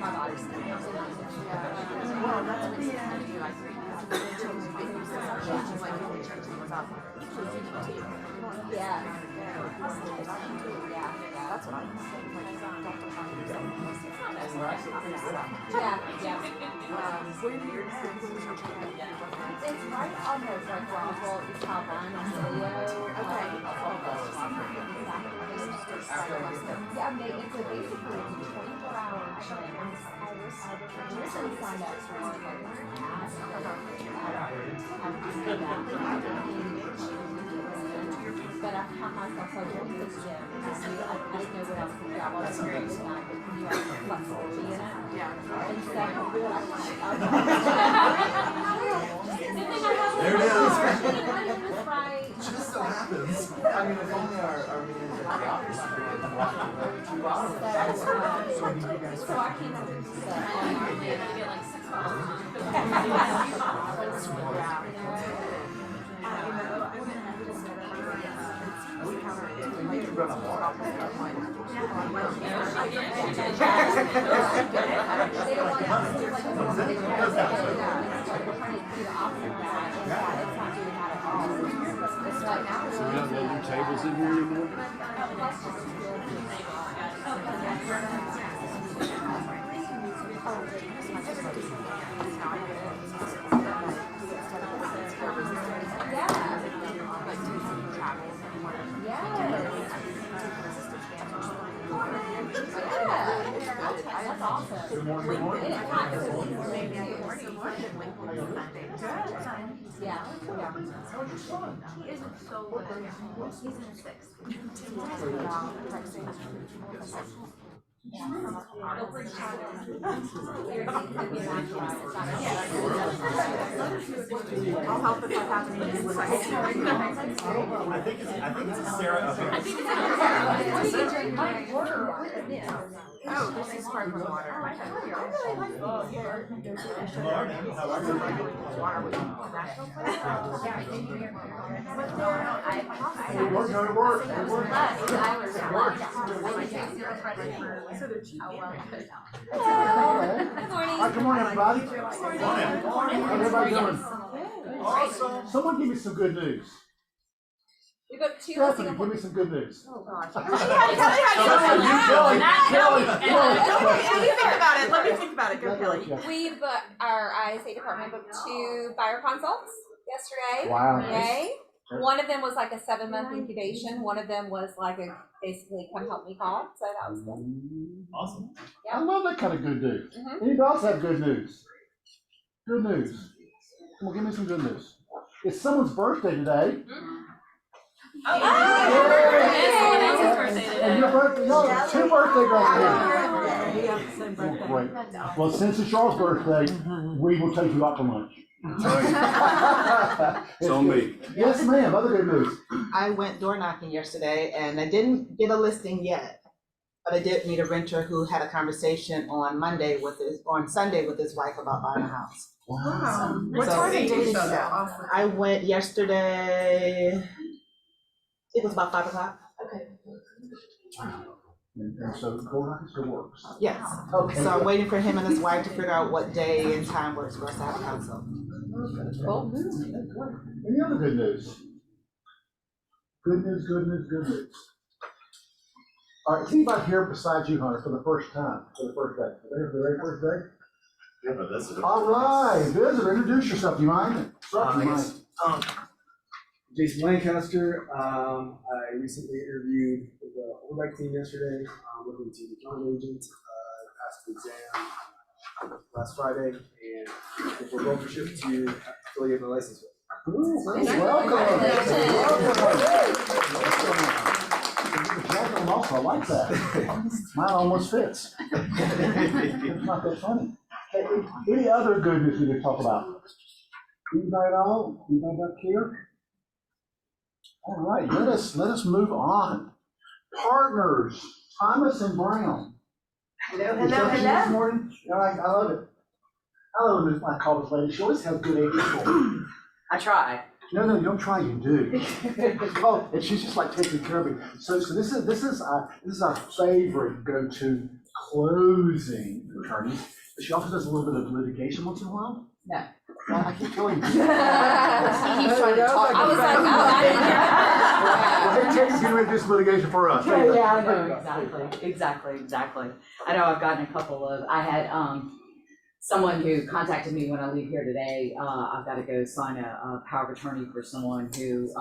my body's saying. Well, that's what you have to do. Like, Yeah. That's what I it's right on those like Roswell, East Alabama, Silio. Okay. Yeah, it's a basically 24-hour training. Recently signed up for but I caught myself so good in this gym. I didn't know what else to do. I wasn't great tonight, but you have flexibility in it. Yeah. And so I feel like There it is. Right. It just so happens. I mean, if only our meetings at the office would walk away 2 hours. So I came up with the You get like 6 hours. We could run a bar. So we don't know new tables in here anymore? That's awesome. Good morning, good morning. Yeah. He isn't so good. He's in his 6th. I'll help if I have to. I think it's Sarah up here. Oh, this is sparkling water. How are you? It works, it works. So they're cheap. Good morning. Hi, good morning, everybody. Good morning. How's everybody doing? Awesome. Someone give me some good news. We got two Stephanie, give me some good news. Oh, gosh. Kelly. Let me think about it. Let me think about it. Go, Kelly. We booked our ISA department booked 2 buyer consults yesterday. Wow. Yay. One of them was like a 7-month incubation. One of them was like a basically come help me call. So that was good. Awesome. I love that kind of good news. Mhm. Anybody else have good news? Good news. Come on, give me some good news. It's someone's birthday today. Oh, And your birthday, no, 2 birthday girls We have the same here. birthday. Great. Well, since it's Charles' birthday, we will take you out for lunch. It's on me. Yes, ma'am. Other good news. I went door knocking yesterday and I didn't get a listing yet, but I did meet a renter who had a conversation on Sunday with his wife about buying a house. Wow. What So- time did you go? I went yesterday, it was about 5 o'clock. And so the door knocker still works. Yes. Okay. So I'm waiting for him and his wife to figure out what day and time works for us to have a consult. Cool. Any other good news? Good news, good news, good news. All right, is anybody here besides you, Hunter, for the first time, for the first day? For the very first day? Yeah, but that's it. All right, visitor, introduce yourself. Do you mind? Jason Lancaster. I recently interviewed with the Overbike team yesterday, looking to become an agent. Passed the exam last Friday, and we're both shipped to affiliate my license with. Ooh, welcome. Welcome. Also, I like that. Mine almost fits. It's not that funny. Hey, any other good news we could talk about? Anybody at all? Anybody back here? All right, let us move on. Partners, Thomas and Brown. Hello, Is that you this morning? All right, I love it. I love it when I call this lady. She always has good agents. I try. No, you don't try. You do. Oh, and she's just like taking care of it. So this is our favorite go-to closing attorneys, but she also does a little bit of litigation once in a while. No. Well, I keep telling you. He keeps trying to talk. I was like, oh, I didn't hear. Well, hey, Jake's getting ready to do some litigation for us. Yeah, I know, exactly. I know I've gotten a couple of, I had, someone who contacted me when I leave here today. I've got to go sign a power of attorney for someone who,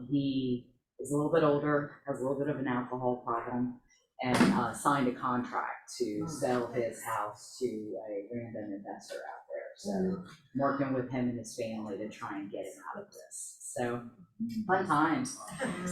he is a little bit older, has a little bit of an alcohol problem, and signed a contract to sell his house to a random investor out there. So I'm working with him and his family to try and get him out of this. So fun times.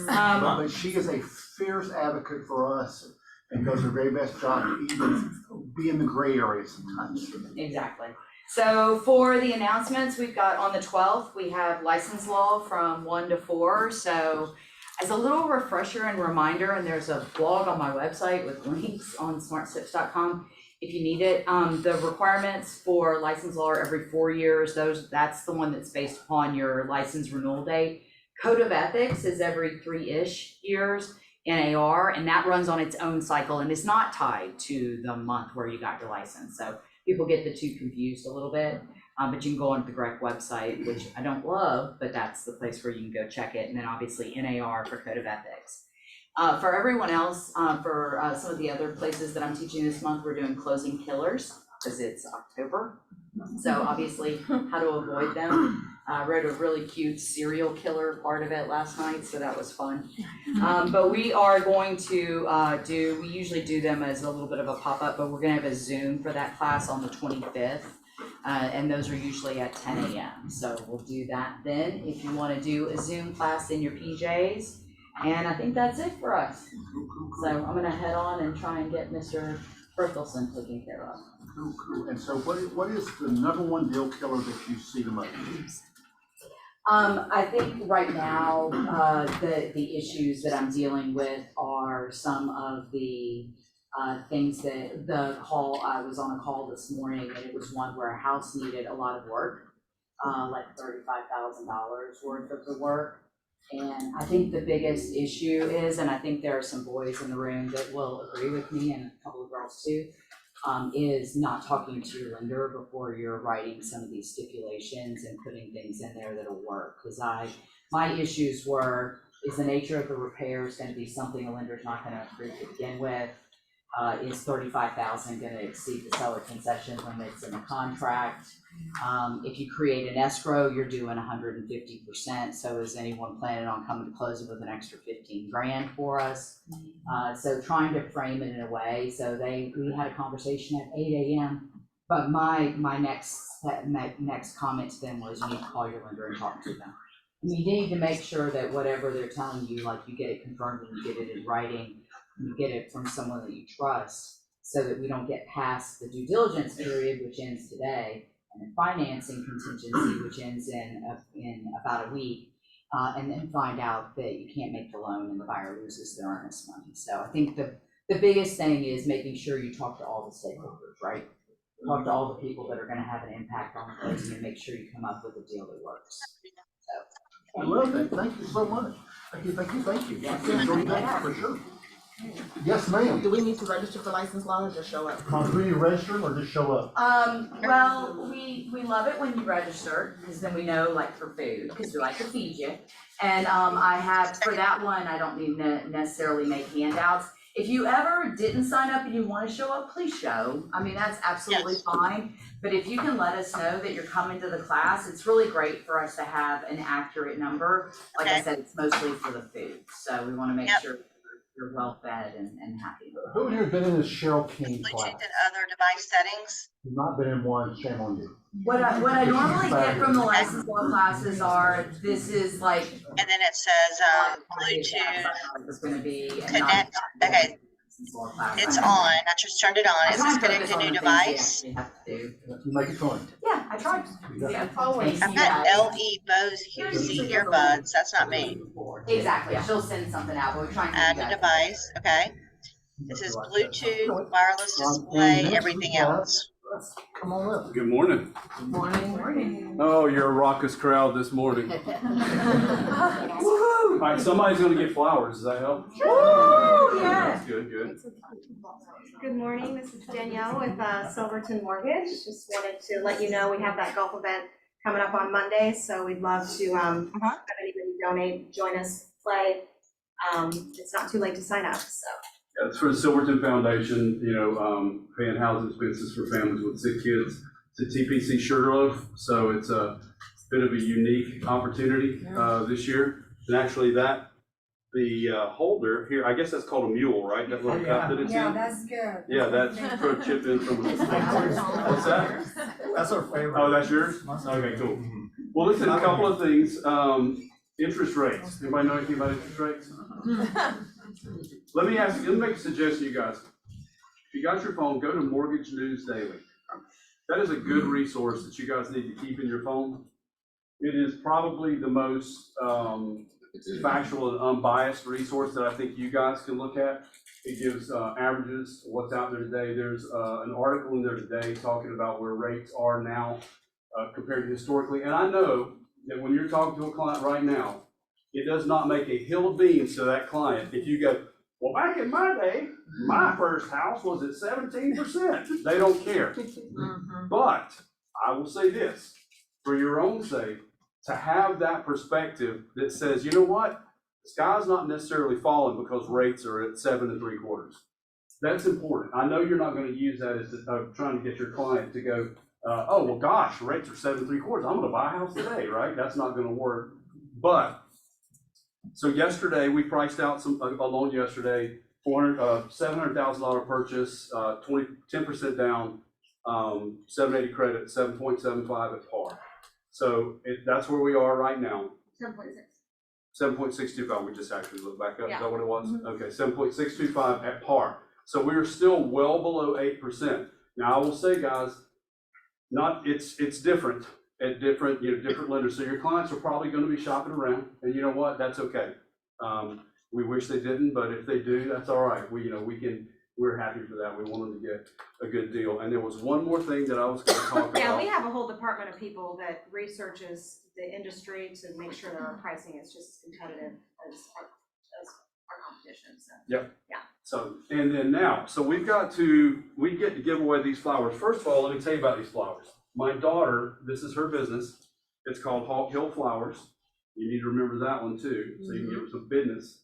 But she is a fierce advocate for us and does her very best job to even be in the gray area sometimes. Exactly. So for the announcements, we've got on the 12th, we have license law from 1 to 4. So as a little refresher and reminder, and there's a blog on my website with links on smartsteps.com if you need it. The requirements for license law are every 4 years. That's the one that's based upon your license renewal date. Code of ethics is every 3-ish years. NAR, and that runs on its own cycle and is not tied to the month where you got your license. So people get the two confused a little bit, but you can go onto the GREC website, which I don't love, but that's the place where you can go check it. And then obviously NAR for Code of Ethics. For everyone else, for some of the other places that I'm teaching this month, we're doing closing killers because it's October. So obviously how to avoid them. I wrote a really cute serial killer part of it last night, so that was fun. But we are going to we usually do them as a little bit of a pop-up, but we're gonna have a Zoom for that class on the 25th. And those are usually at 10 a.m. So we'll do that then if you wanna do a Zoom class in your PJs. And I think that's it for us. So I'm gonna head on and try and get Mr. Berthelsen taken care of. Cool. And so what is the number one deal killer that you see the most? I think right now, the issues that I'm dealing with are some of the things that I was on a call this morning, and it was one where a house needed a lot of work, like $35,000 worth of the work. And I think the biggest issue is, and I think there are some boys in the room that will agree with me, and a couple of girls too, is not talking to your lender before you're writing some of these stipulations and putting things in there that'll work. Because my issues were, is the nature of the repairs going to be something a lender's not going to approve to begin with? Is $35,000 going to exceed the seller concession limits in the contract? If you create an escrow, you're doing 150%. So is anyone planning on coming to closing with an extra 15 grand for us? So trying to frame it in a way. So we had a conversation at 8 a.m. But my next comment to them was, you need to call your lender and talk to them. You need to make sure that whatever they're telling you, like you get it confirmed and you get it in writing, you get it from someone that you trust, so that we don't get past the due diligence period, which ends today, and the financing contingency, which ends in about a week, and then find out that you can't make the loan and the buyer loses their earnest money. So I think the biggest thing is making sure you talk to all the stakeholders, right? Talk to all the people that are going to have an impact on the closing and make sure you come up with a deal that works. So, I love that. Thank you so much. Thank you. I can enjoy that for sure. Yes, ma'am. Do we need to register for license law or just show up? Do we need to register or just show up? Well, we love it when you register, because then we know, like, for food, because we like to feed you. And I have, for that one, I don't need to necessarily make handouts. If you ever didn't sign up and you want to show up, please show. I mean, that's absolutely fine. But if you can let us know that you're coming to the class, it's really great for us to have an accurate number. Like I said, it's mostly for the food. So we want to make sure you're well fed and happy. Who here has been in this Cheryl King Bluetooth class? and other device settings. You've not been in one, shame on you. What I normally get from the license law classes are, this is like. And then it says Bluetooth It's gonna be. connect. Okay, it's on. I just turned it on. Is this connect to new device? You make it fun. Yeah, I tried. Yeah, always. I've got LE Bose QC earbuds. That's not me. Exactly, she'll send something out, but we're trying to. Add a device. Okay. This is Bluetooth, wireless display, everything else. Come on up. Good morning. Morning. Oh, you're a raucous crowd this morning. All right, somebody's gonna get flowers. Does that help? Woo, That's good, good. Good morning, this is Danielle with Silverton Mortgage. Just wanted to let you know we have that golf event coming up on Monday, so we'd love to have anybody donate, join us, play. It's not too late to sign up, so. Yeah, it's for the Silverton Foundation, paying housing expenses for families with sick kids. It's a TPC Sugarloaf, so it's a bit of a unique opportunity this year. And actually the holder here, I guess that's called a mule, right? That little cup that it's in? Yeah, that's good. Yeah, that's for a chip in from. What's that? That's our favorite. Oh, that's yours? Okay, cool. Well, listen, a couple of things. Interest rates. Anybody know anything about interest rates? Let me make a suggestion, you guys. If you got your phone, go to Mortgage News Daily. That is a good resource that you guys need to keep in your phone. It is probably the most factual and unbiased resource that I think you guys can look at. It gives averages, what's out there today. There's an article in there today talking about where rates are now compared to historically. And I know that when you're talking to a client right now, it does not make a hill of beans to that client if you go, well, back in my day, my first house was at 17%. They don't care. But I will say this, for your own sake, to have that perspective that says, you know what, the sky's not necessarily falling because rates are at 7 3/4. That's important. I know you're not going to use that as trying to get your client to go, oh, well, gosh, rates are 7 3/4. I'm going to buy a house today, right? That's not going to work. But so yesterday we priced out a loan yesterday, $700,000 purchase, 10% down, 780 credit, 7.75 at par. So that's where we are right now. 7.625. We just actually looked back up. Is that what it was? Okay, 7.625 at par. So we are still well below 8%. Now I will say, guys, it's different at different lenders. So your clients are probably going to be shopping around, and you know what? That's okay. We wish they didn't, but if they do, that's all right. We're happy for that. We want them to get a good deal. And there was one more thing that I was going to talk about. Yeah, we have a whole department of people that researches the industry to make sure that our pricing is just as competitive as our competition, so. Yep. Yeah. So, and then now, so we get to give away these flowers. First of all, let me tell you about these flowers. My daughter, this is her business. It's called Hawk Hill Flowers. You need to remember that one too, so you can give her some business.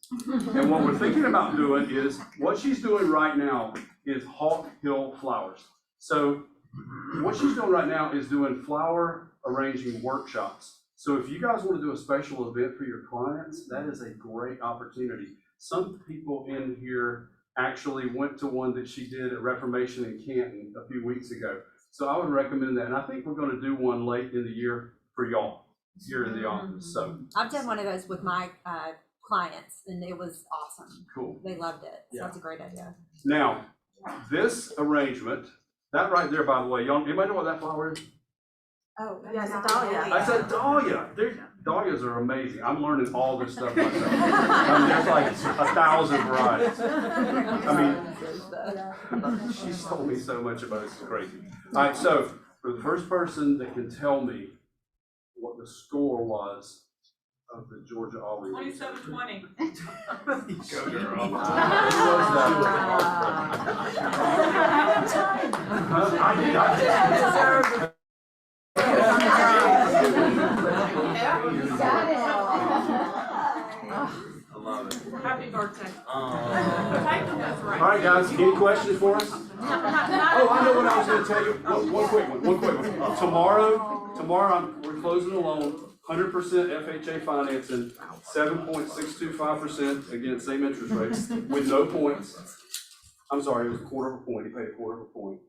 And what we're thinking about doing is, what she's doing right now is Hawk Hill Flowers. So what she's doing right now is doing flower arranging workshops. So if you guys want to do a special event for your clients, that is a great opportunity. Some people in here actually went to one that she did at Reformation in Canton a few weeks ago. So I would recommend that. And I think we're going to do one late in the year for y'all here in the office. So I've done one of those with my clients, and it was awesome. cool. They loved it. So Yeah. that's a great idea. Now, this arrangement, that right there, by the way, y'all, anybody know what that flower is? Oh, yes, a dahlia. I said dahlia. Dahlias are amazing. I'm learning all this stuff myself. There's like 1,000 varieties. She's told me so much about it. It's crazy. All right, so for the first person that can tell me what the score was of the Georgia Auburn. 27-20. Go girl. I love it. Happy birthday. Oh. All right, guys, any questions for us? Oh, I know what I was going to tell you. One quick one. Tomorrow, we're closing a loan, 100% FHA financing, 7.625%, again, same interest rates, with no points. I'm sorry, it was 1/4 point. He paid 1/4 point.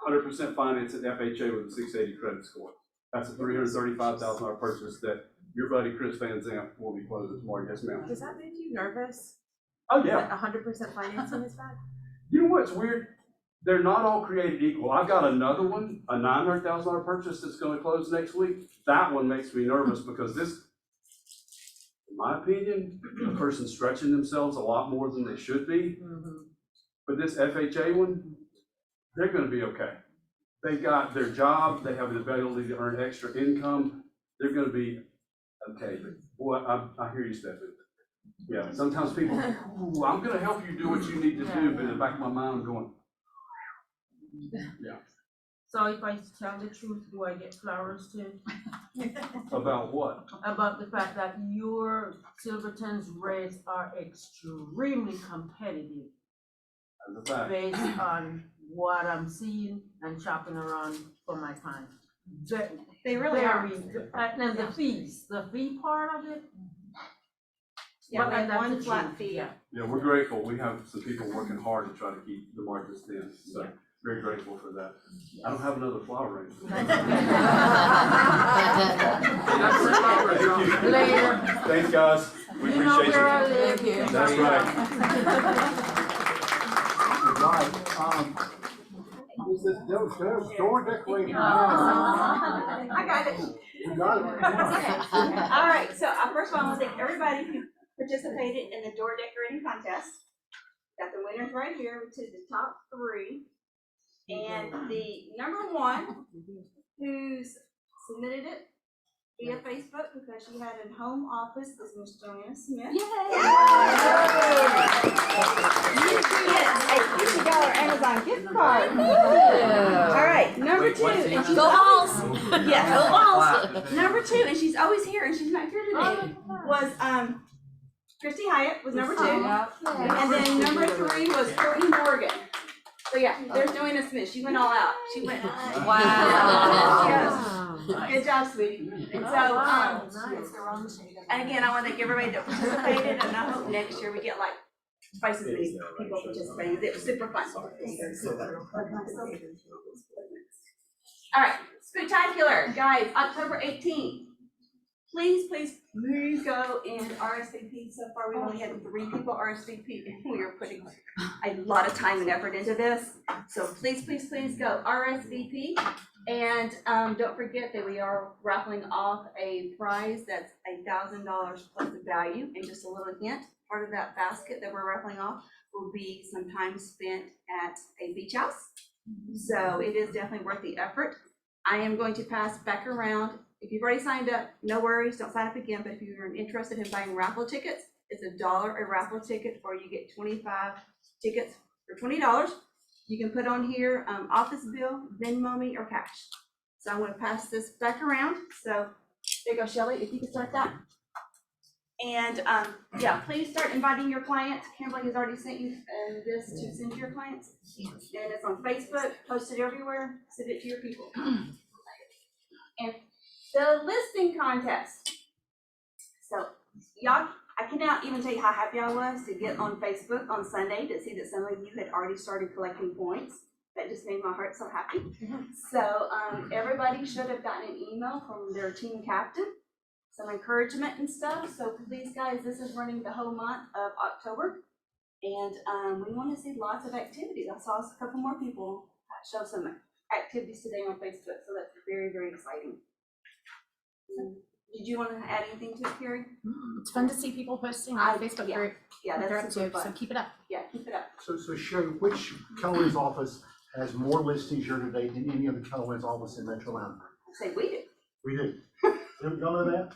100% finance at FHA with a 680 credit score. That's a $335,000 purchase that your buddy Chris Van Zandt will be closing tomorrow. Yes, ma'am. Does that make you nervous? Oh, yeah. 100% financing is bad? You know what's weird? They're not all created equal. I've got another one, a $900,000 purchase that's going to close next week. That one makes me nervous because this, in my opinion, a person's stretching themselves a lot more than they should be. But this FHA one, they're going to be okay. they got their job, they have the ability to earn extra income, they're gonna be okay, but boy, I hear you, Stephanie. Yeah, sometimes people, ooh, I'm gonna help you do what you need to do, but in the back of my mind, I'm going, So if I tell the truth, do I get flowers too? about what? About the fact that your Silverton's rates are extremely competitive As a fact. based on what I'm seeing and shopping around for my clients. They really are. And then the fee part of it. Yeah, we but have that's one the flat truth, fee. yeah. Yeah, we're grateful. We have some people working hard to try to keep the margins thin, so very grateful for that. I don't have another flower arrangement. Thank you. Later. Thanks, guys. We You know appreciate where I you. live. That's right. Right, this is, there's door decorating. I got it. You got it. Okay. All right, so first of all, I want to thank everybody who participated in the door decorating contest. Got the winners right here to the top 3. And the number 1 who's submitted it via Facebook because she had a home office is Miss Joanna Smith. A $50 Amazon gift card. All right, number 2. And she's Go always- Vols! Yeah, Go Vols! Number 2, and she's always here, and she's not here today, was Christy Hyatt was number 2. And then number 3 was Courtney Morgan. So yeah, there's Joanna Smith. She went all out. She went. Wow. Good job, sweetie. And so, and again, I want to thank everybody that participated, and I hope next year we get like twice as many people participating. It was super fun. All right, Spooktacular, guys, October 18th. Please go and RSVP. So far, we've only had 3 people RSVP. We are putting a lot of time and effort into this. So please go RSVP. And don't forget that we are raffling off a prize that's $1,000 plus the value. And just a little hint, part of that basket that we're raffling off will be some time spent at a beach house. So it is definitely worth the effort. I am going to pass back around. If you've already signed up, no worries, don't sign up again, but if you're interested in buying raffle tickets, it's $1 a raffle ticket, or you get 25 tickets for $20. You can put on here, office bill, Venmo me, or cash. So I'm gonna pass this back around. So there you go, Shelley, if you can start that. And yeah, please start inviting your clients. Kimberly has already sent you this to send to your clients. And it's on Facebook, posted everywhere, send it to your people. And the listing contest. So y'all, I cannot even tell you how happy I was to get on Facebook on Sunday to see that some of you had already started collecting points. That just made my heart so happy. So everybody should have gotten an email from their team captain, some encouragement and stuff. So please guys, this is running the whole month of October. And we want to see lots of activities. I saw a couple more people show some activities today on Facebook. So that's very, very exciting. Did you want to add anything to it, Carrie? It's fun to see people posting on the Facebook group. Yeah, what they're that's up super to, so fun. keep it up. Yeah, keep it up. So Sherry, which Keller Williams office has more listings year to date than any other Keller Williams office in Metro Atlanta? Say we do. We do. Y'all know that?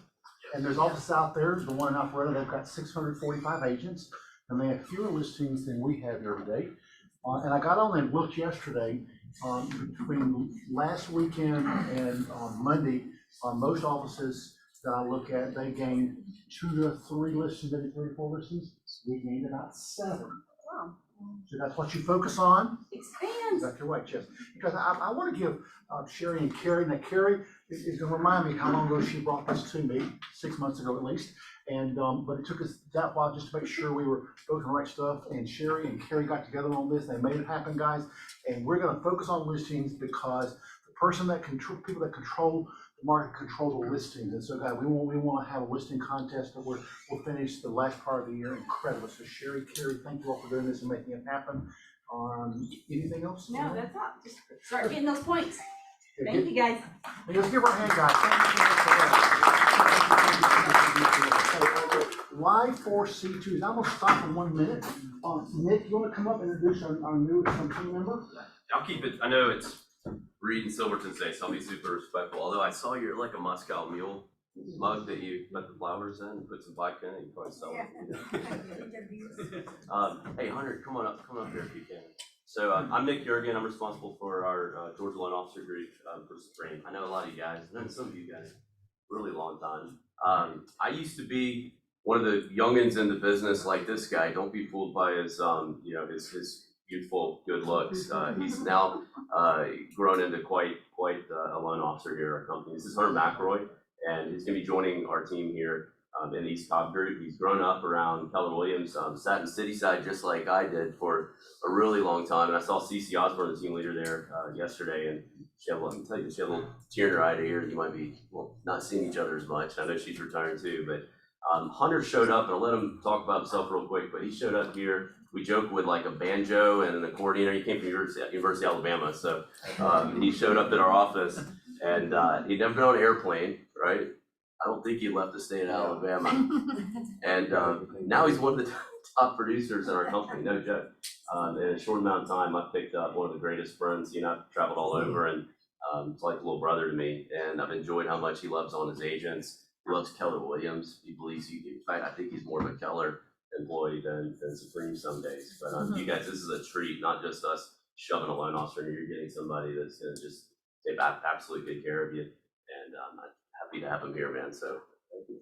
And there's offices out there, the one in Alpharetta, they've got 645 agents, and they have fewer listings than we have year to date. And I got on and looked yesterday, between last weekend and on Monday, most offices that I look at, they gained 2 to 3 listings, maybe 3 or 4 listings. We gained about 7. Wow. So that's what you focus on. Expands. Exactly right, Jess. Because I want to give Sherry and Carrie, now Carrie is going to remind me how long ago she brought this to me, 6 months ago at least. And but it took us that while just to make sure we were focusing on the right stuff. And Sherry and Carrie got together on this. They made it happen, guys. And we're going to focus on listings because the person that people that control the market control the listings. And so, guys, we want to have a listing contest that we'll finish the last part of the year incredible. So, Sherry, Carrie, thank you all for doing this and making it happen. Anything else? No, that's all. Just start getting those points. Yeah, Thank you, guys. Hey, let's give our hand, guys. Live for C2s. I'm going to stop in 1 minute. Nick, you want to come up and introduce our new team member? I'll keep it, I know it's Reed and Silverton say, so I'll be super respectful. Although I saw you're like a Moscow Mule mug that you put the flowers in and put some vodka in, and you probably sell it. Hey Hunter, come on up here if you can. So I'm Nick Jurgen. I'm responsible for our Georgia Loan Officer Group for Supreme. I know a lot of you guys. I've known some of you guys a really long time. I used to be one of the youngins in the business like this guy. Don't be fooled by his his youthful good looks. He's now grown into quite a loan officer here at our company. This is Hunter McElroy, and he's going to be joining our team here in the East Cobb group. He's grown up around Keller Williams, sat in Cityside just like I did for a really long time. And I saw CeCe Osborne, the team leader there, yesterday, and she had, let me tell you, she had a little tear in her eye to hear you might be, well, not seeing each other as much. I know she's retiring too, but Hunter showed up, and I'll let him talk about himself real quick, but he showed up here. We joke with like a banjo and an accordion. He came from University of Alabama, so he showed up at our office, and he'd never been on an airplane, right? I don't think he left the state of Alabama. And now he's one of the top producers in our company, no joke. In a short amount of time, I picked up one of the greatest friends. I've traveled all over, and it's like a little brother to me. And I've enjoyed how much he loves on his agents. He loves Keller Williams. He believes in fact, I think he's more of a Keller employee than Supreme some days. But you guys, this is a treat, not just us shoving a loan officer in. You're getting somebody that's going to just take absolutely good care of you. And I'm happy to have him here, man. So thank you.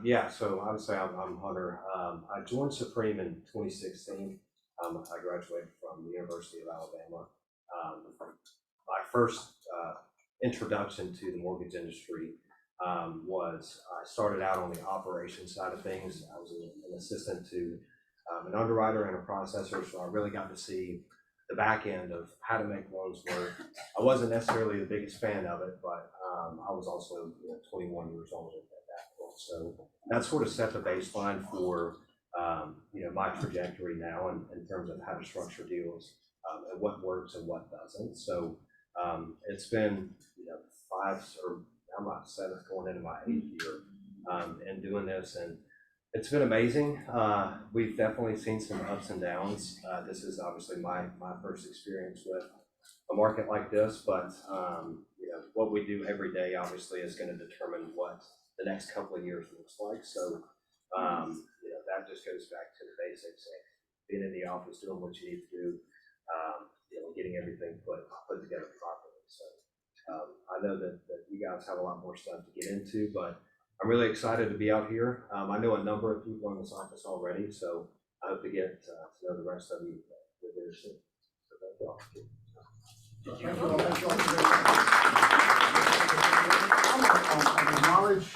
Yeah, so obviously I'm Hunter. I joined Supreme in 2016. I graduated from the University of Alabama. My first introduction to the mortgage industry was I started out on the operations side of things. I was an assistant to an underwriter and a processor, so I really got to see the back end of how to make loans work. I wasn't necessarily the biggest fan of it, but I was also 21 years old at that point. So that sort of set the baseline for my trajectory now in terms of how to structure deals and what works and what doesn't. So it's been 5 or I'm my 7th going into my 8th year and doing this, and it's been amazing. We've definitely seen some ups and downs. This is obviously my first experience with a market like this, but what we do every day obviously is going to determine what the next couple of years looks like. So that just goes back to the basics, like being in the office, doing what you need to do, getting everything put together properly. So I know that you guys have a lot more stuff to get into, but I'm really excited to be out here. I know a number of people in this office already, so I hope to get to know the rest of you very soon. So thank you all. I acknowledge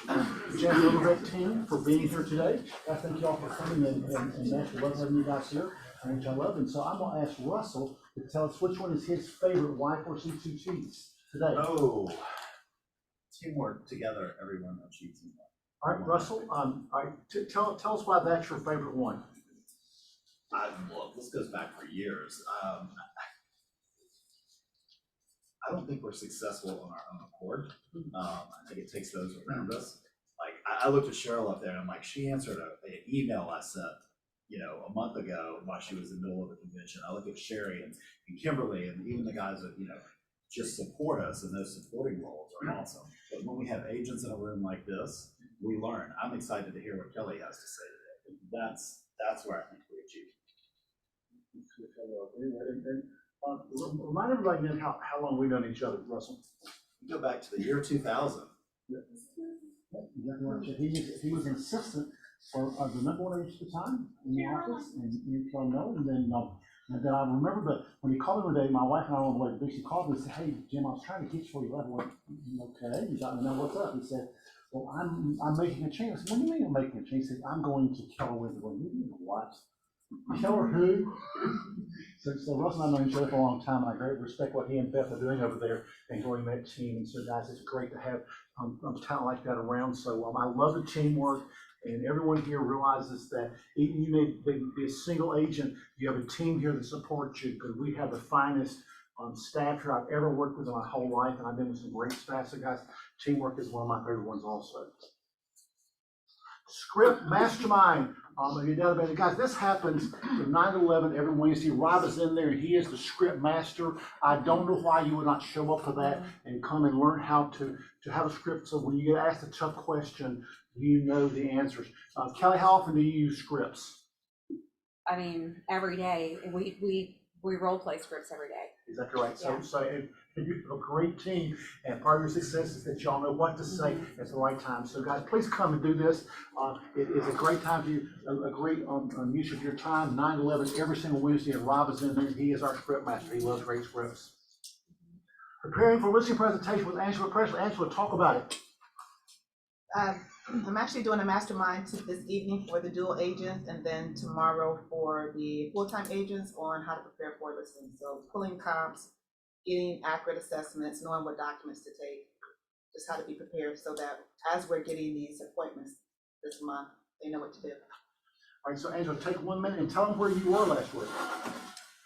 Jeff Littlebeck team for being here today. I thank you all for coming and actually love having you guys here, which I love. And so I'm going to ask Russell to tell us which one is his favorite Y for C2 cheats today. Oh, teamwork together, everyone achieves teamwork. All right, Russell, tell us why that's your favorite one. Well, this goes back for years. I don't think we're successful on our own accord. I think it takes those around us. Like I looked at Cheryl up there, and I'm like, she answered an email I sent, a month ago while she was in the middle of a convention. I look at Sherry and Kimberly, and even the guys that just support us, and those supporting roles are awesome. But when we have agents in a room like this, we learn. I'm excited to hear what Kelly has to say today. That's where I think we achieve. Remind everybody again how long we've known each other, Russell. We go back to the year 2000. He was an assistant for the number one agent at the time in the office, and you tell him no, and then I remember that when he called me one day, my wife and I were on the way to the beach. He called me and said, "Hey Jim, I was trying to get you before you left." I went, "Okay, you got to know what's up." He said, "Well, I'm making a change." I said, "What do you mean you're making a change?" He said, "I'm going to Keller Williams." You mean what? Keller who? So Russell and I know each other for a long time, and I greatly respect what he and Beth are doing over there and growing that team. And so guys, it's great to have talent like that around. So I love the teamwork, and everyone here realizes that even you may be a single agent, you have a team here that supports you, because we have the finest staff here I've ever worked with in my whole life, and I've been with some great staff. So guys, teamwork is one of my favorite ones also. Script Mastermind. If you're down about guys, this happens from 9/11 every Wednesday. Rob is in there, and he is the script master. I don't know why you would not show up for that and come and learn how to have a script. So when you get asked a tough question, you know the answers. Kelly, how often do you use scripts? I mean, every day, we role play scripts every day. Exactly right. Yeah. So you have a great team, and part of your success is that y'all know what to say at the right time. So guys, please come and do this. It is a great time to agree on use of your time. 9/11 every single Wednesday, and Rob is in there. He is our script master. He loves great scripts. Preparing for listening presentation with Angela Presley. Angela, talk about it. I'm actually doing a mastermind this evening for the dual agents, and then tomorrow for the full-time agents on how to prepare for listing. So pulling comps, getting accurate assessments, knowing what documents to take, just how to be prepared so that as we're getting these appointments this month, they know what to do. All right, so Angela, take 1 minute and tell them where you were last week.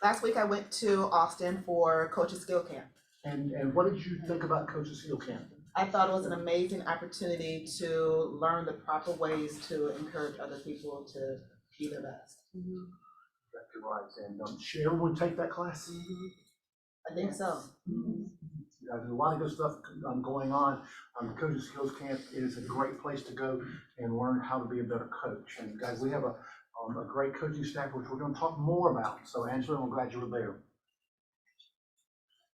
Last week I went to Austin for Coach's Skill Camp. And what did you think about Coach's Skill Camp? I thought it was an amazing opportunity to learn the proper ways to encourage other people to be their best. Exactly right. And should everyone take that class? I think so. There's a lot of good stuff going on. Coach's Skills Camp is a great place to go and learn how to be a better coach. And guys, we have a great coaching staff, which we're going to talk more about. So Angela, I'm glad you were there.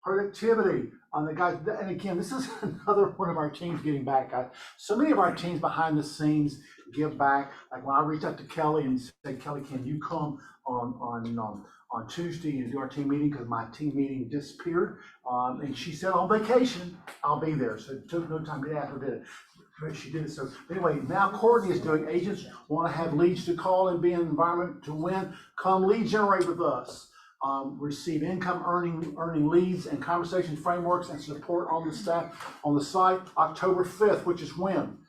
Productivity on the guys, and again, this is another one of our teams getting back. So many of our teams behind the scenes give back. Like when I reached out to Kelly and said, Kelly, can you come on Tuesday and do our team meeting, because my team meeting disappeared. And she said, on vacation, I'll be there. So it took no time to get after it. She did it. So anyway, now Courtney is doing agents want to have leads to call and be in an environment to win. Come lead generate with us. Receive income earning leads and conversation frameworks and support on the staff on the site October 5th, which is when?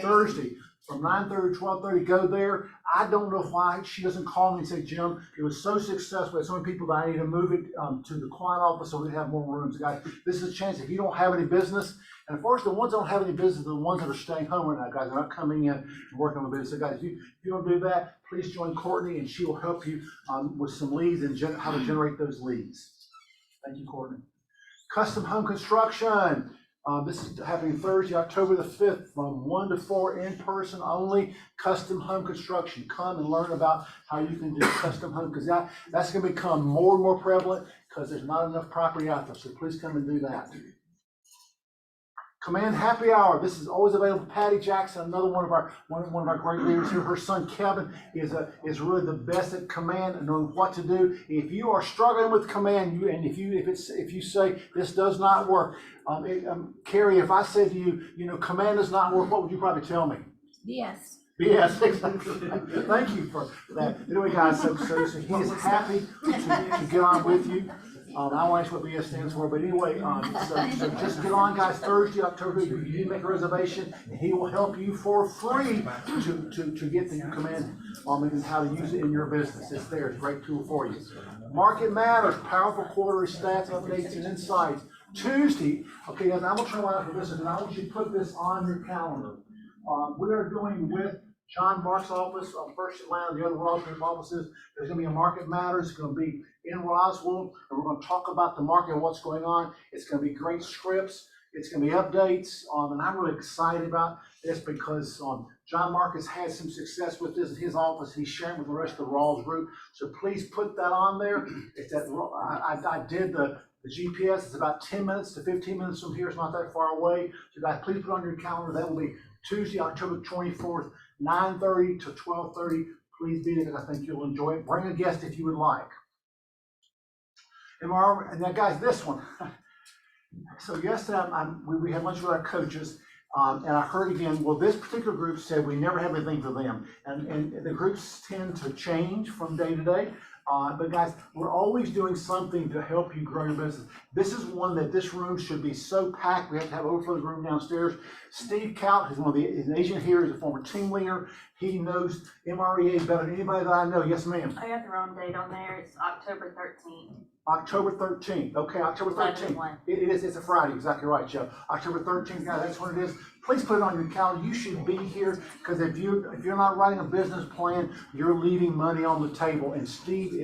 Thursday. From 9:30 to 12:30, go there. I don't know why she doesn't call me and say, Jim, it was so successful. So many people that I need to move it to the client office so we have more rooms. Guys, this is a chance. If you don't have any business, and of course, the ones that don't have any business are the ones that are staying home right now, guys. They're not coming in and working on the business. So guys, if you don't do that, please join Courtney and she will help you with some leads and how to generate those leads. Thank you, Courtney. Custom home construction. This is happening Thursday, October the 5th, from 1 to 4 in person only. Custom home construction. Come and learn about how you can do custom home, because that's going to become more and more prevalent because there's not enough property out there. So please come and do that. Command Happy Hour. This is always available. Patty Jackson, another one of our great leaders here. Her son Kevin is really the best at command and knowing what to do. If you are struggling with command, if you say this does not work, Carrie, if I said to you, command does not work, what would you probably tell me? Yes. Yes, exactly. Thank you for that. Anyway, guys, so he is happy to get on with you. I won't ask what BS stands for, but anyway, so just get on, guys. Thursday, October, you need to make a reservation, and he will help you for free to get the command and how to use it in your business. It's there. It's a great tool for you. Market Matters, powerful quarterly stats, updates, and insights. Tuesday, okay, guys, I'm going to turn around for this, and I want you to put this on your calendar. We are doing with John Mark's office on First Atlanta, the other Roswell offices. There's going to be a Market Matters. It's going to be in Roswell, and we're going to talk about the market and what's going on. It's going to be great scripts. It's going to be updates, and I'm really excited about this because John Mark has had some success with this in his office. He's sharing with the rest of the Rawls group. So please put that on there. It's that I did the GPS. It's about 10 minutes to 15 minutes from here. It's not that far away. So guys, please put it on your calendar. That will be Tuesday, October 24th, 9:30 to 12:30. Please be there because I think you'll enjoy it. Bring a guest if you would like. And now, guys, this one. So yesterday, we had lunch with our coaches, and I heard again, well, this particular group said we never have anything for them. And the groups tend to change from day to day. But guys, we're always doing something to help you grow your business. This is one that this room should be so packed. We have to have overflow room downstairs. Steve Kaut, he's an agent here, he's a former team leader. He knows MREA better than anybody that I know. Yes, ma'am. I got the wrong date on there. It's October 13th. October 13th, okay, October 13th. It is, it's a Friday, exactly right, Joe. October 13th, guys, that's what it is. Please put it on your calendar, you should be here, because if you're not writing a business plan, you're leaving money on the table, and Steve he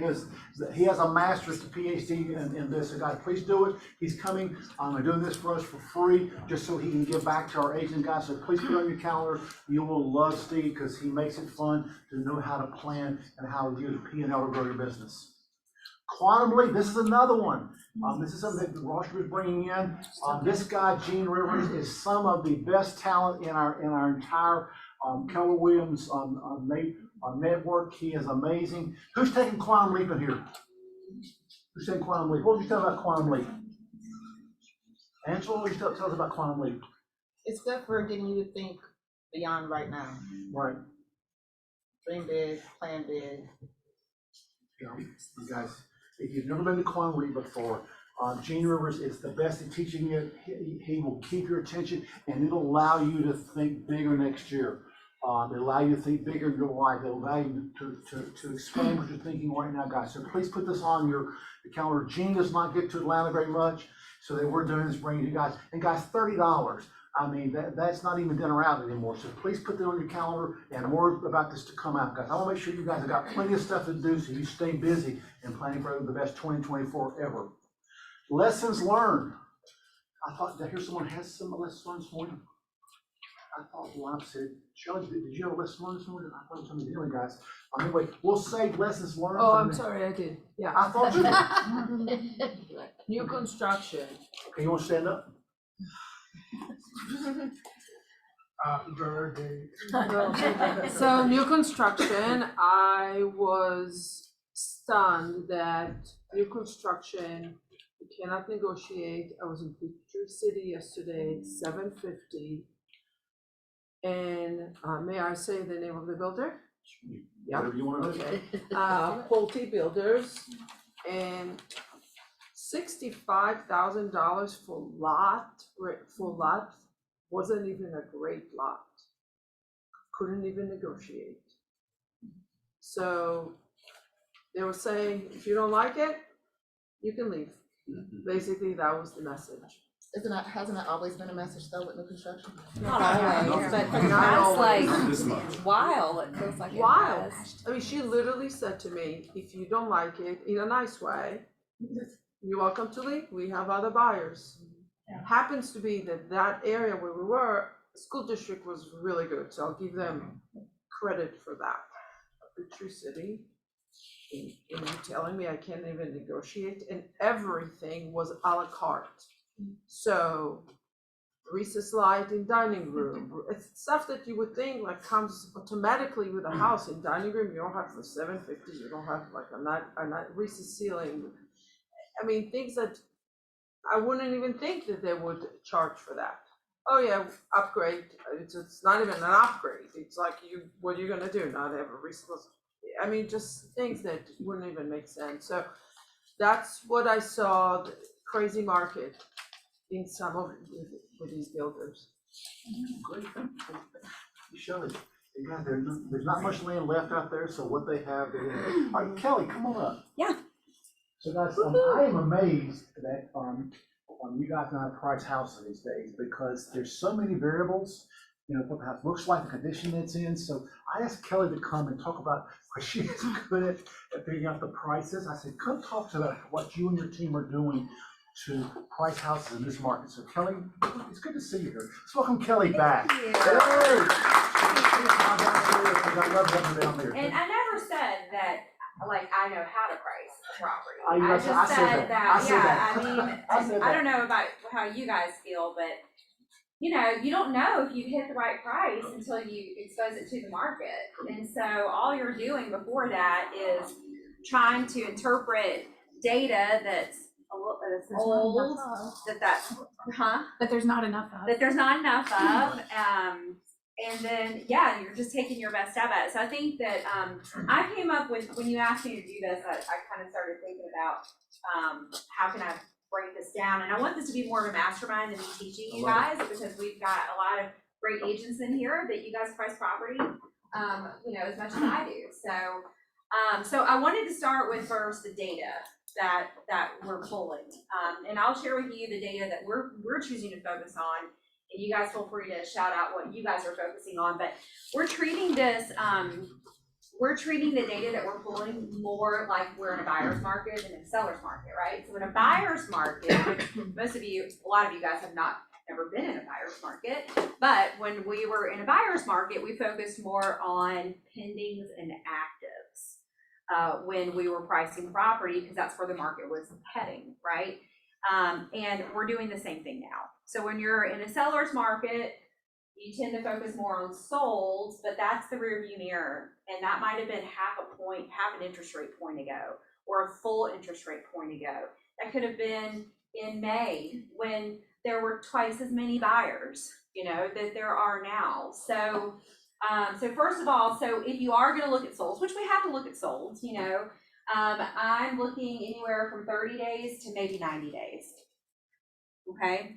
has a master's to PhD in this, so guys, please do it. He's coming, and doing this for us for free, just so he can give back to our agent guys, so please put it on your calendar. You will love Steve, because he makes it fun to know how to plan and how to use P&L to grow your business. Quantum Leap, this is another one. This is something that Roger was bringing in. This guy, Gene Rivers, is some of the best talent in our entire Keller Williams network. He is amazing. Who's taking Quantum Leap in here? Who's taking Quantum Leap? What would you tell about Quantum Leap? Angela, what would you tell us about Quantum Leap? It's good for getting you to think beyond right now. Right. Dream big, plan big. You guys, if you've never been to Quantum Leap before, Gene Rivers is the best at teaching it. He will keep your attention, and it'll allow you to think bigger next year. It'll allow you to think bigger in your life. It'll allow you to expand what you're thinking right now, guys. So please put this on your calendar. Gene does not get to Atlanta very much, so that we're doing this, bringing you guys. And guys, $30. I mean, that's not even dinner out anymore. So please put that on your calendar, and more about this to come out, guys. I want to make sure you guys have got plenty of stuff to do, so you stay busy and planning for the best 2024 ever. Lessons learned. I thought, did I hear someone has some lessons learned this morning? I thought Lon said, Shelley, did you have a lesson learned this morning? I thought somebody did, guys. Anyway, we'll save lessons learned. Oh, I'm sorry, I did, yeah. I thought you did. New construction. Okay, you want to stand up? So new construction, I was stunned that new construction, you cannot negotiate. I was in Peachtree City yesterday, 7:50. And may I say the name of the builder? Yeah. Whatever you want to know. Okay. Pulte Builders, and $65,000 for lot wasn't even a great lot. Couldn't even negotiate. So they were saying, if you don't like it, you can leave. Basically, that was the message. Hasn't that always been a message though with new construction? Not always, but Not that's always. like This much. while it feels like it Wild. was. I mean, she literally said to me, if you don't like it, in a nice way, you're welcome to leave. We have other buyers. Happens to be that area where we were, the school district was really good, so I'll give them credit for that. Peachtree City, and you're telling me I can't even negotiate, and everything was a la carte. So recess light in dining room, it's stuff that you would think like comes automatically with a house. In dining room, you don't have for $750, you don't have like a night recess ceiling. I mean, things that I wouldn't even think that they would charge for that. Oh yeah, upgrade, it's not even an upgrade, it's like what are you gonna do, not have a recess? I mean, just things that wouldn't even make sense. So that's what I saw, the crazy market in some of with these builders. Great, thank you, Shelley. Yeah, there's not much land left out there, so what they have, all right, Kelly, come on up. Yeah. So guys, I am amazed that you guys know how to price houses these days, because there's so many variables, you know, what the house looks like, the condition it's in. So I asked Kelly to come and talk about, because she is good at figuring out the prices. I said, come talk to about what you and your team are doing to price houses in this market. So Kelly, it's good to see you here. Let's welcome Kelly back. Thank you. Hey! I love having her down there. And I never said that, like, I know how to price a property. I just said that, yeah, I mean, I said I that. don't know about how you guys feel, but, you know, you don't know if you hit the right price until you expose it to the market. And so all you're doing before that is trying to interpret data that's old, But there's not enough of. that there's not enough of, and then, yeah, you're just taking your best stab at it. So I think that, I came up with, when you asked me to do this, I kind of started thinking about, how can I break this down? And I want this to be more of a mastermind than me teaching you guys, because we've got a lot of great agents in here that you guys price property, you know, as much as I do. So, So I wanted to start with first the data that we're pulling. And I'll share with you the data that we're choosing to focus on. And you guys feel free to shout out what you guys are focusing on, but we're treating this, we're treating the data that we're pulling more like we're in a buyer's market than a seller's market, right? So in a buyer's market, most of you, a lot of you guys have never been in a buyer's market, but when we were in a buyer's market, we focused more on pendings and actives when we were pricing property, because that's where the market was heading, right? And we're doing the same thing now. So when you're in a seller's market, you tend to focus more on solds, but that's the rearview mirror. And that might have been half an interest rate point ago, or a full interest rate point ago. That could have been in May when there were twice as many buyers, that there are now. So, so first of all, so if you are going to look at solds, which we have to look at solds, I'm looking anywhere from 30 days to maybe 90 days. Okay.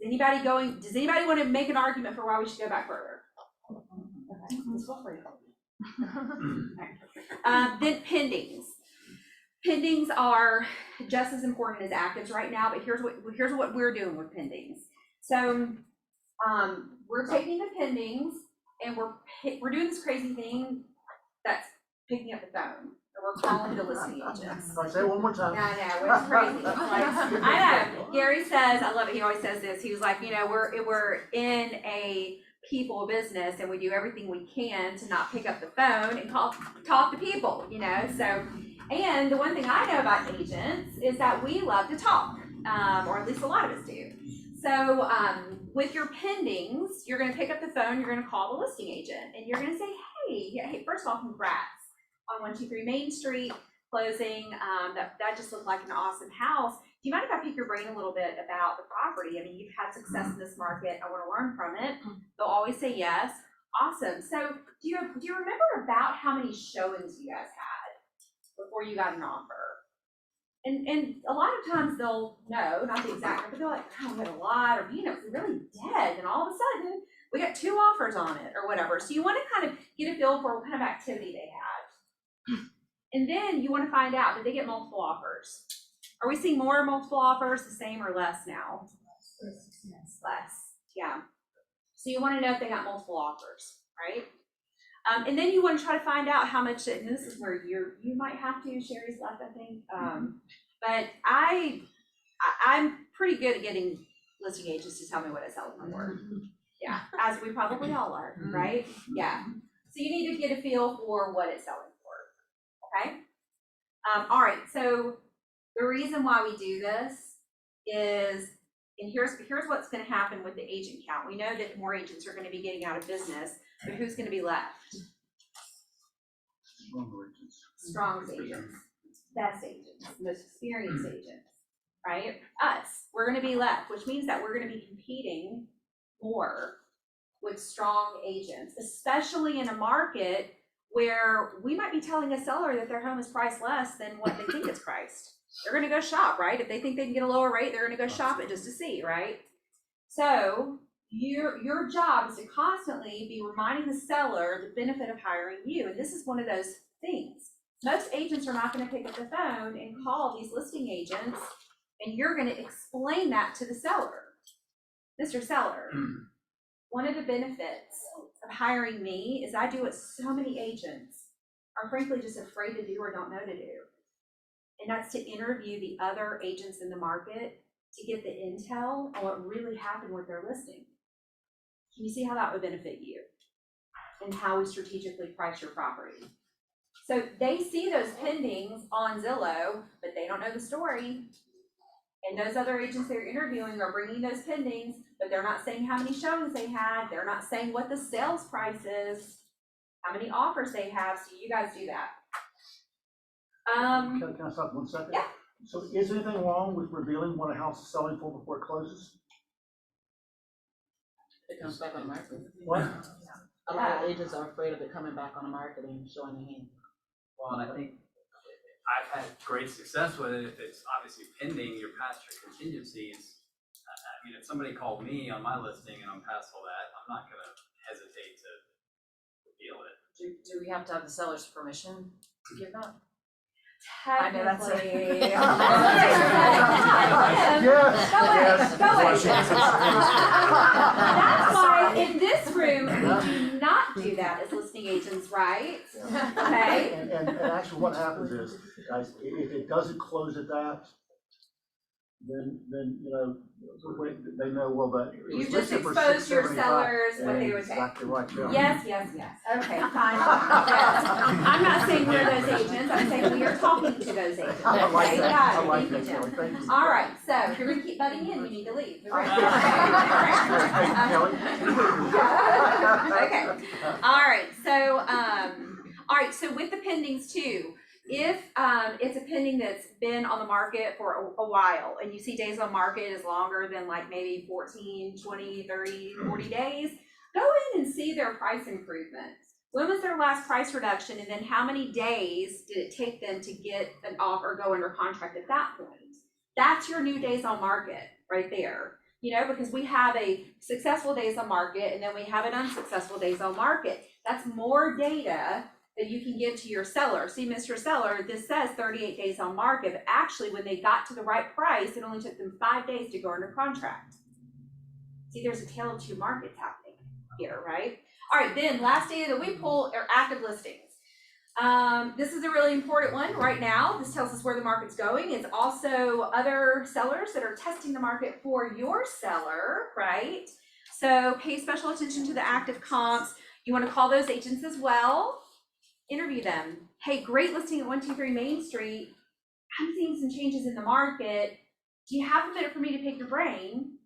Does anybody want to make an argument for why we should go back further? Okay, let's go for it. Then pendings. Pendings are just as important as actives right now, but here's what we're doing with pendings. So we're taking the pendings and we're doing this crazy thing that's picking up the phone. We're calling the listing agents. Say it one more time. I know, it's crazy. I know. Gary says, I love it. He always says this. He was like, we're in a people business and we do everything we can to not pick up the phone and talk to people, So, and the one thing I know about agents is that we love to talk, or at least a lot of us do. So, with your pendings, you're going to pick up the phone. You're going to call the listing agent, and you're going to say, hey, first of all, congrats on 123 Main Street closing. That just looked like an awesome house. Do you mind if I pick your brain a little bit about the property? I mean, you've had success in this market. I want to learn from it. They'll always say yes. Awesome. So do you remember about how many showings you guys had before you got an offer? And a lot of times they'll know, not the exact number, but they're like, oh, we had a lot, or it's really dead, and all of a sudden we got 2 offers on it or whatever. So you want to kind of get a feel for what kind of activity they had. And then you want to find out, did they get multiple offers? Are we seeing more multiple offers, the same or less now? Less, yeah. So you want to know if they got multiple offers, right? And then you want to try to find out how much, and this is where you might have to, Sherry's left, I think. But I'm pretty good at getting listing agents to tell me what it's selling for. Yeah, as we probably all are, right? Yeah. So you need to get a feel for what it's selling for, okay? All right, so the reason why we do this is, and here's what's going to happen with the agent count. We know that more agents are going to be getting out of business, but who's going to be left? Strong agents, best agents, most experienced agents, right? Us, we're going to be left, which means that we're going to be competing more with strong agents, especially in a market where we might be telling a seller that their home is priced less than what they think it's priced. They're going to go shop, right? If they think they can get a lower rate, they're going to go shop it just to see, right? So your job is to constantly be reminding the seller the benefit of hiring you. And this is one of those things. Most agents are not going to pick up the phone and call these listing agents, and you're going to explain that to the seller. Mr. Seller, one of the benefits of hiring me is I do what so many agents are frankly just afraid to do or don't know to do. And that's to interview the other agents in the market to get the intel on what really happened with their listing. Can you see how that would benefit you and how we strategically price your property? So they see those pendings on Zillow, but they don't know the story. And those other agents they're interviewing are bringing those pendings, but they're not saying how many showings they had. They're not saying what the sales price is, how many offers they have. So you guys do that. Can I stop 1 second? Yeah. So is anything wrong with revealing what a house is selling for before it closes? It comes back on the market. What? A lot of agents are afraid of it coming back on the market and showing their hand. Well, and I think I've had great success with it if it's obviously pending your past your contingencies. I mean, if somebody called me on my listing and I'm past all that, I'm not gonna hesitate to reveal it. Do we have to have the seller's permission to give that? I know that's a- Technically. Yes, Go away, yes. go away. That's why Yes. in this room, we do not do that as listing agents, right? Okay? And actually what happens is, guys, if it doesn't close at that, then, you know, they know, well, that. it was You just listed for exposed your 675. sellers what they would pay. Exactly right, yeah. Yes, okay, fine. Yes. I'm not saying we're those agents, I'm saying we are talking to those agents. I like Okay, that, got I it. like Thank that, you, Kelly, Jim. thank you. All right, so if you're gonna keep butting in, you need to leave. All right. Okay, all right, so with the pendings too, if it's a pending that's been on the market for a while and you see days on market is longer than like maybe 14, 20, 30, 40 days, go in and see their price improvements. When was their last price reduction, and then how many days did it take them to get an offer, go under contract at that point? That's your new days on market right there. You know, because we have a successful days on market and then we have an unsuccessful days on market. That's more data that you can give to your seller. See, Mr. Seller, this says 38 days on market, but actually when they got to the right price, it only took them 5 days to go under contract. See, there's a tale of two markets happening here, right? All right, then last data that we pull are active listings. This is a really important one right now. This tells us where the market's going. It's also other sellers that are testing the market for your seller, right? So pay special attention to the active comps. You want to call those agents as well. Interview them. Hey, great listing at 123 Main Street. I'm seeing some changes in the market. Do you have a minute for me to pick your brain?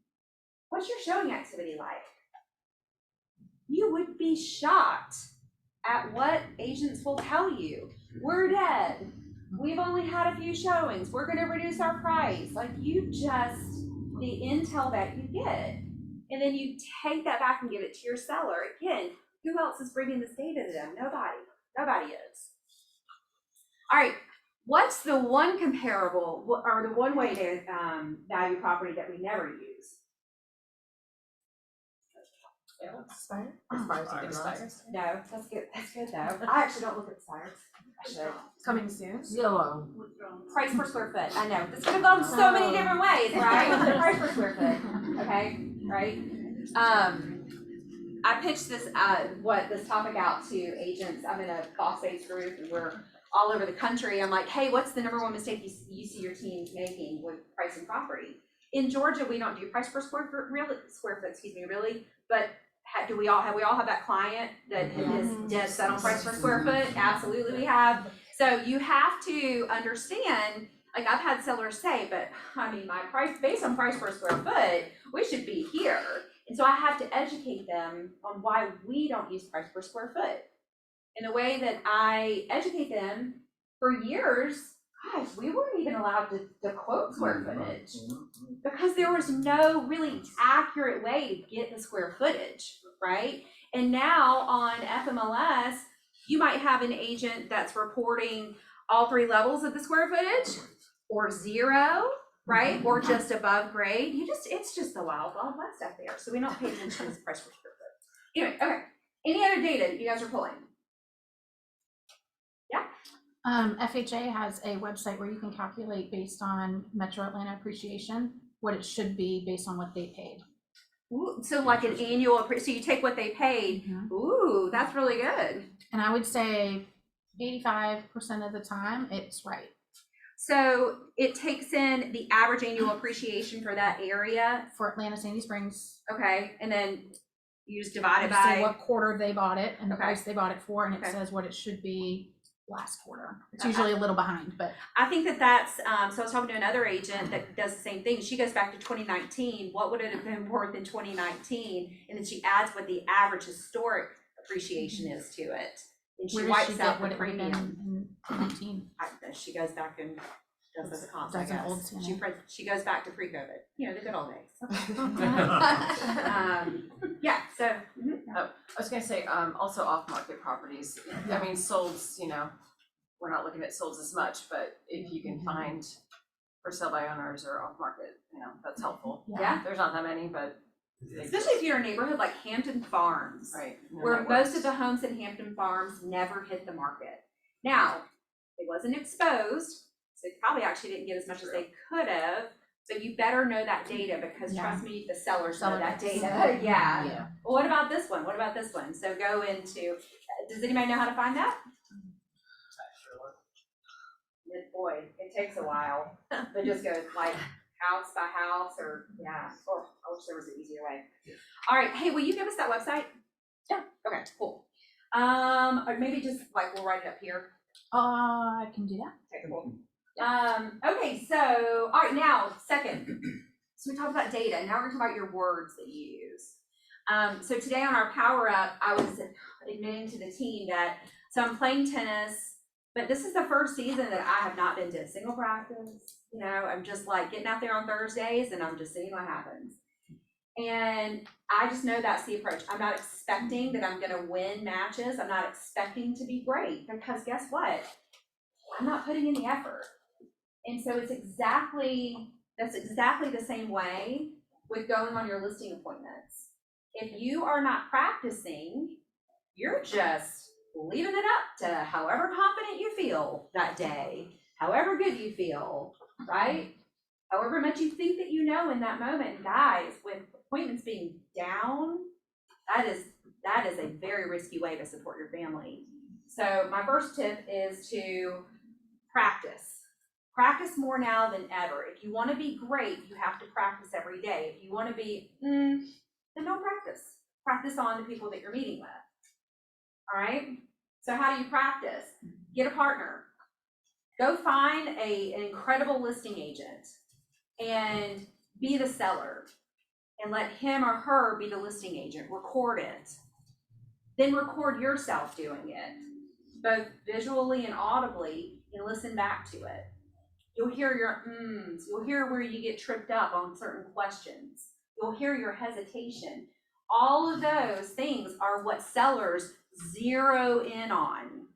What's your showing activity like? You would be shocked at what agents will tell you. We're dead. We've only had a few showings. We're going to reduce our price. Like, you just, the intel that you get. And then you take that back and give it to your seller. Again, who else is bringing this data to them? Nobody. Nobody is. All right, what's the one comparable or the one way to value property that we never use? Expires. No, that's good. That's good though. I actually don't look at expires. I should. Coming soon. Yellow. Price per square foot. I know. This could have gone so many different ways, right? The price per square foot. Okay, right? I pitched this this topic out to agents. I'm in a cost-based group and we're all over the country. I'm like, hey, what's the number one mistake you see your teams making with pricing property? In Georgia, we don't do price per square foot, really. But have we all have that client that is dead set on price per square foot? Absolutely, we have. So you have to understand. Like, I've had sellers say, but I mean, my price based on price per square foot, we should be here. And so I have to educate them on why we don't use price per square foot. And the way that I educate them, for years, gosh, we weren't even allowed to quote square footage because there was no really accurate way to get the square footage, right? And now on FMLS, you might have an agent that's reporting all 3 levels of the square footage or 0. Right? Or just above grade. It's just the wild west out there. So we don't pay attention to this price per square foot. Anyway, okay. Any other data that you guys are pulling? Yeah? FHA has a website where you can calculate based on Metro Atlanta appreciation, what it should be based on what they paid. Ooh, so like an annual, so you take what they paid. Ooh, that's really good. And I would say 85% of the time, it's right. So it takes in the average annual appreciation for that area. For Atlanta, Sandy Springs. Okay, and then you just divide it You say by what quarter they bought it and the Okay. price they bought it for, and it Okay. says what it should be last quarter. It's Okay. usually a little behind, but I think that's, so I was talking to another agent that does the same thing. She goes back to 2019. What would it have been worth in 2019? And then she adds what the average historic appreciation is to it. And she where does she wipes get out what the it would have been premium. in 19? She goes back and does those comps, I Does an old guess. CNA. She goes back to pre-COVID, you know, the good old days. Yeah, so. Oh, I was gonna say, also off-market properties, I mean, solds, you know, we're not looking at solds as much, but if you can find for sale by owners or off-market, you know, that's helpful. Yeah. There's not that many, but Especially if you're in a neighborhood like Hampton Farms. Right. Where most of the homes in Hampton Farms never hit the market. Now, it wasn't exposed, so they probably actually didn't get as much as they could have, but you better know that data because trust me, the sellers know that data. Yeah. Well, what about this one? What about this one? So go into, does anybody know how to find that? Boy, it takes a while. It just goes like house by house or, yeah. Oh, I wish there was an easier way. All right, hey, will you give us that website? Yeah. Okay, cool. Or maybe just like, we'll write it up here. I can do that. Okay, cool. Okay, so, all right, now, second. So we talked about data, now we're gonna talk about your words that you use. So today on our power up, I was admitting to the team that, so I'm playing tennis, but this is the first season that I have not been to a single practice. You know, I'm just like getting out there on Thursdays and I'm just seeing what happens. And I just know that's the approach. I'm not expecting that I'm gonna win matches. I'm not expecting to be great because guess what? I'm not putting in the effort. And so that's exactly the same way with going on your listing appointments. If you are not practicing, you're just leaving it up to however confident you feel that day, however good you feel, right? However much you think that you know in that moment. And guys, with appointments being down, that is a very risky way to support your family. So my first tip is to practice. Practice more now than ever. If you want to be great, you have to practice every day. If you want to be, then don't practice. Practice on the people that you're meeting with. All right? So how do you practice? Get a partner. Go find an incredible listing agent and be the seller and let him or her be the listing agent. Record it. Then record yourself doing it, both visually and audibly, and listen back to it. You'll hear your mms. You'll hear where you get tripped up on certain questions. You'll hear your hesitation. All of those things are what sellers zero in on.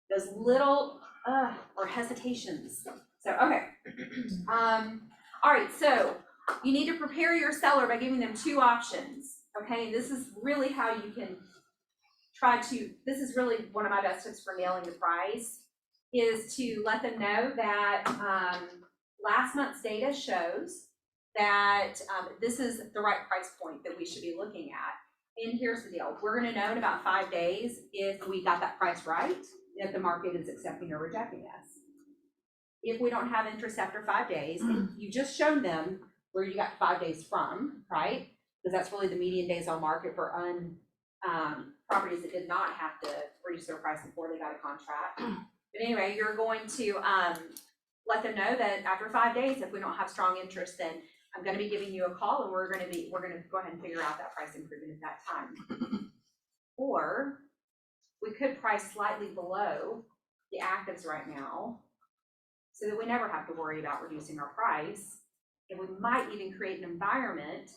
Those little or hesitations. So, okay. All right, so you need to prepare your seller by giving them two options. Okay, this is really how you can this is really one of my best tips for nailing the price, is to let them know that last month's data shows that this is the right price point that we should be looking at. And here's the deal. We're gonna know in about 5 days if we got that price right, and if the market is accepting or rejecting us. If we don't have interest after 5 days, you just shown them where you got 5 days from, right? Because that's really the median days on market for properties that did not have to reduce their price before they got a contract. But anyway, you're going to let them know that after 5 days, if we don't have strong interest, then I'm going to be giving you a call, and we're going to go ahead and figure out that price improvement at that time. Or we could price slightly below the actives right now, so that we never have to worry about reducing our price, and we might even create an environment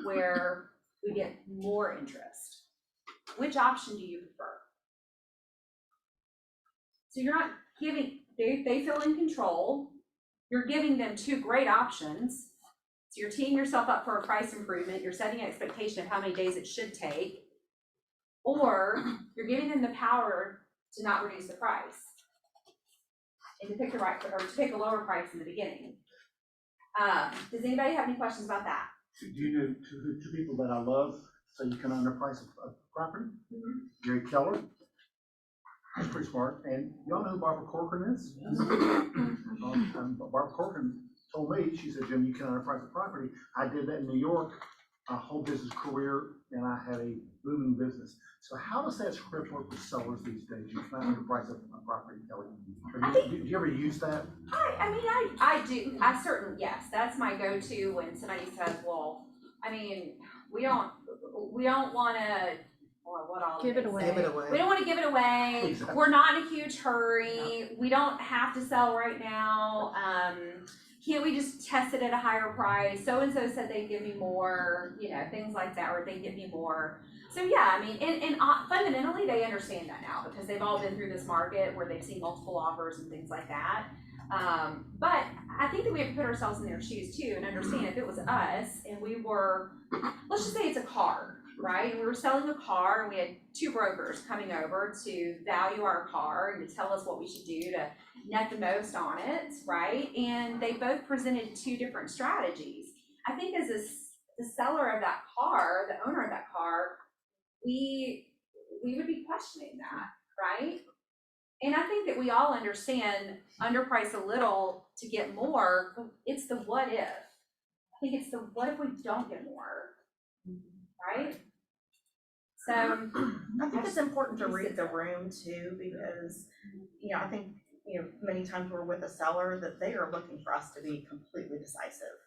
where we get more interest. Which option do you prefer? So you're not giving, they feel in control. You're giving them two great options. So you're teeing yourself up for a price improvement. You're setting an expectation of how many days it should take. Or you're giving them the power to not reduce the price and to pick the right, or to pick a lower price in the beginning. Does anybody have any questions about that? Do you know two people that I love, so you can underprice a property? Gary Keller, he's pretty smart, and y'all know who Barbara Corcoran is? Barbara Corcoran told me, she said, Jim, you can underprice a property. I did that in New York, a whole business career, and I had a booming business. So how does that script work with sellers these days? You can underprice a property, Kelly. Do you ever use that? I do. I certainly, yes, that's my go-to when somebody says, well, I mean, we don't want to, or what all give it away. We don't want to give it away. Exactly. We're not in a huge hurry. We don't have to sell right now. Can't we just test it at a higher price? So-and-so said they'd give me more, you know, things like that, or they'd give me more. So yeah, I mean, and fundamentally they understand that now because they've all been through this market where they've seen multiple offers and things like that. But I think that we have to put ourselves in their shoes too and understand if it was us and we were, let's just say it's a car, right? We were selling a car and we had two brokers coming over to value our car and to tell us what we should do to net the most on it, right? And they both presented two different strategies. I think as the seller of that car, the owner of that car, we would be questioning that, right? And I think that we all understand underprice a little to get more, but it's the what if. I think it's the what if we don't get more, right? So I think it's important to read the room too, because, I think, many times we're with a seller that they are looking for us to be completely decisive.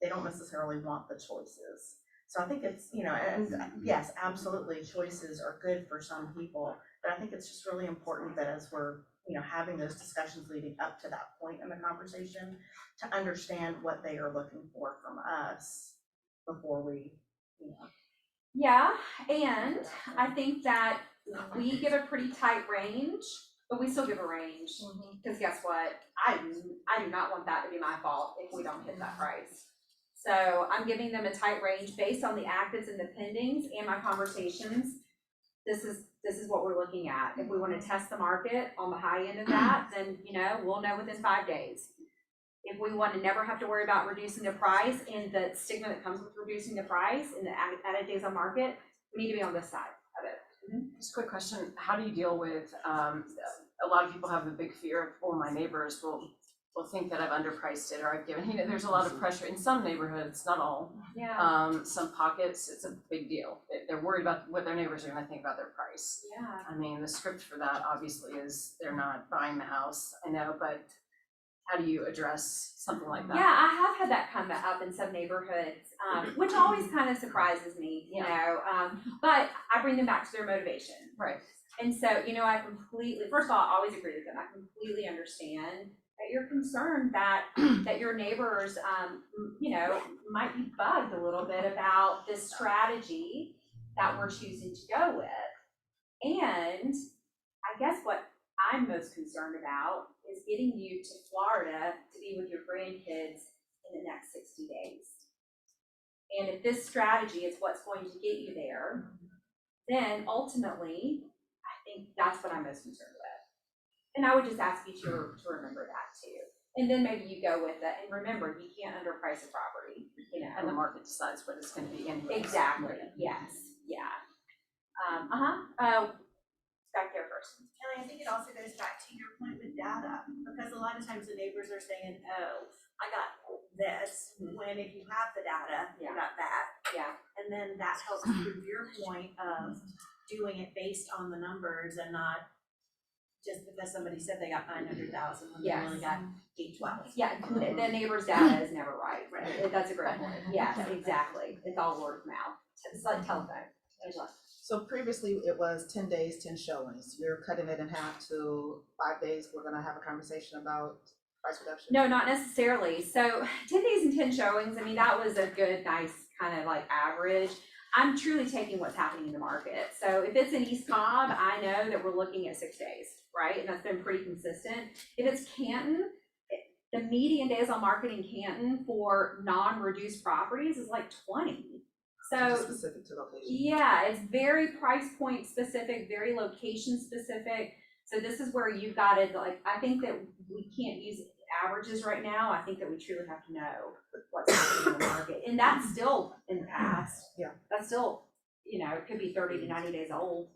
They don't necessarily want the choices. So I think it's, and yes, absolutely, choices are good for some people, but I think it's just really important that as we're, having those discussions leading up to that point in the conversation, to understand what they are looking for from us before we, yeah, and I think that we give a pretty tight range, but we still give a range, because guess what? I do not want that to be my fault if we don't hit that price. So I'm giving them a tight range based on the actives and the pendings and my conversations. This is what we're looking at. If we want to test the market on the high end of that, then, we'll know within 5 days. If we want to never have to worry about reducing the price and the stigma that comes with reducing the price and the added days on market, we need to be on this side of it. Just a quick question, how do you deal with, a lot of people have a big fear of, well, my neighbors will think that I've underpriced it or I've given, there's a lot of pressure in some neighborhoods, not all. Yeah. Some pockets, it's a big deal. They're worried about what their neighbors are gonna think about their price. Yeah. I mean, the script for that obviously is they're not buying the house, I know, but how do you address something like that? Yeah, I have had that come up in some neighborhoods, which always kind of surprises me, but I bring them back to their motivation. Right. And so, I completely, first of all, I always agree with them. I completely understand that you're concerned that your neighbors, might be bugged a little bit about this strategy that we're choosing to go with. And I guess what I'm most concerned about is getting you to Florida to be with your grandkids in the next 60 days. And if this strategy is what's going to get you there, then ultimately, I think that's what I'm most concerned with. And I would just ask you to remember that too. And then maybe you go with it, and remember, you can't underprice a property, And the market decides what it's gonna be anyway. Exactly, yes, yeah. Back there first. Kelly, I think it also goes back to your point with data, because a lot of times the neighbors are saying, oh, I got this, when if you have the data, you got that. Yeah. And then that helps prove your point of doing it based on the numbers and not just because somebody said they got 900,000 when they only got 812. Yeah, the neighbor's data is never right. That's a great point. Yes, exactly. It's all word of mouth. It's like telephone. Angela. So previously it was 10 days, 10 showings. You're cutting it in half to 5 days. We're gonna have a conversation about price reduction? No, not necessarily. So 10 days and 10 showings, I mean, that was a good, nice kind of like average. I'm truly taking what's happening in the market. So if it's in East Cobb, I know that we're looking at 6 days, right? And that's been pretty consistent. If it's Canton, the median days on market in Canton for non-reduced properties is like 20. So specific to location. Yeah, it's very price point specific, very location specific. So this is where you've got to, like, I think that we can't use averages right now. I think that we truly have to know what's happening in the market. And that's still in the past. Yeah. That's still, it could be 30 to 90 days old,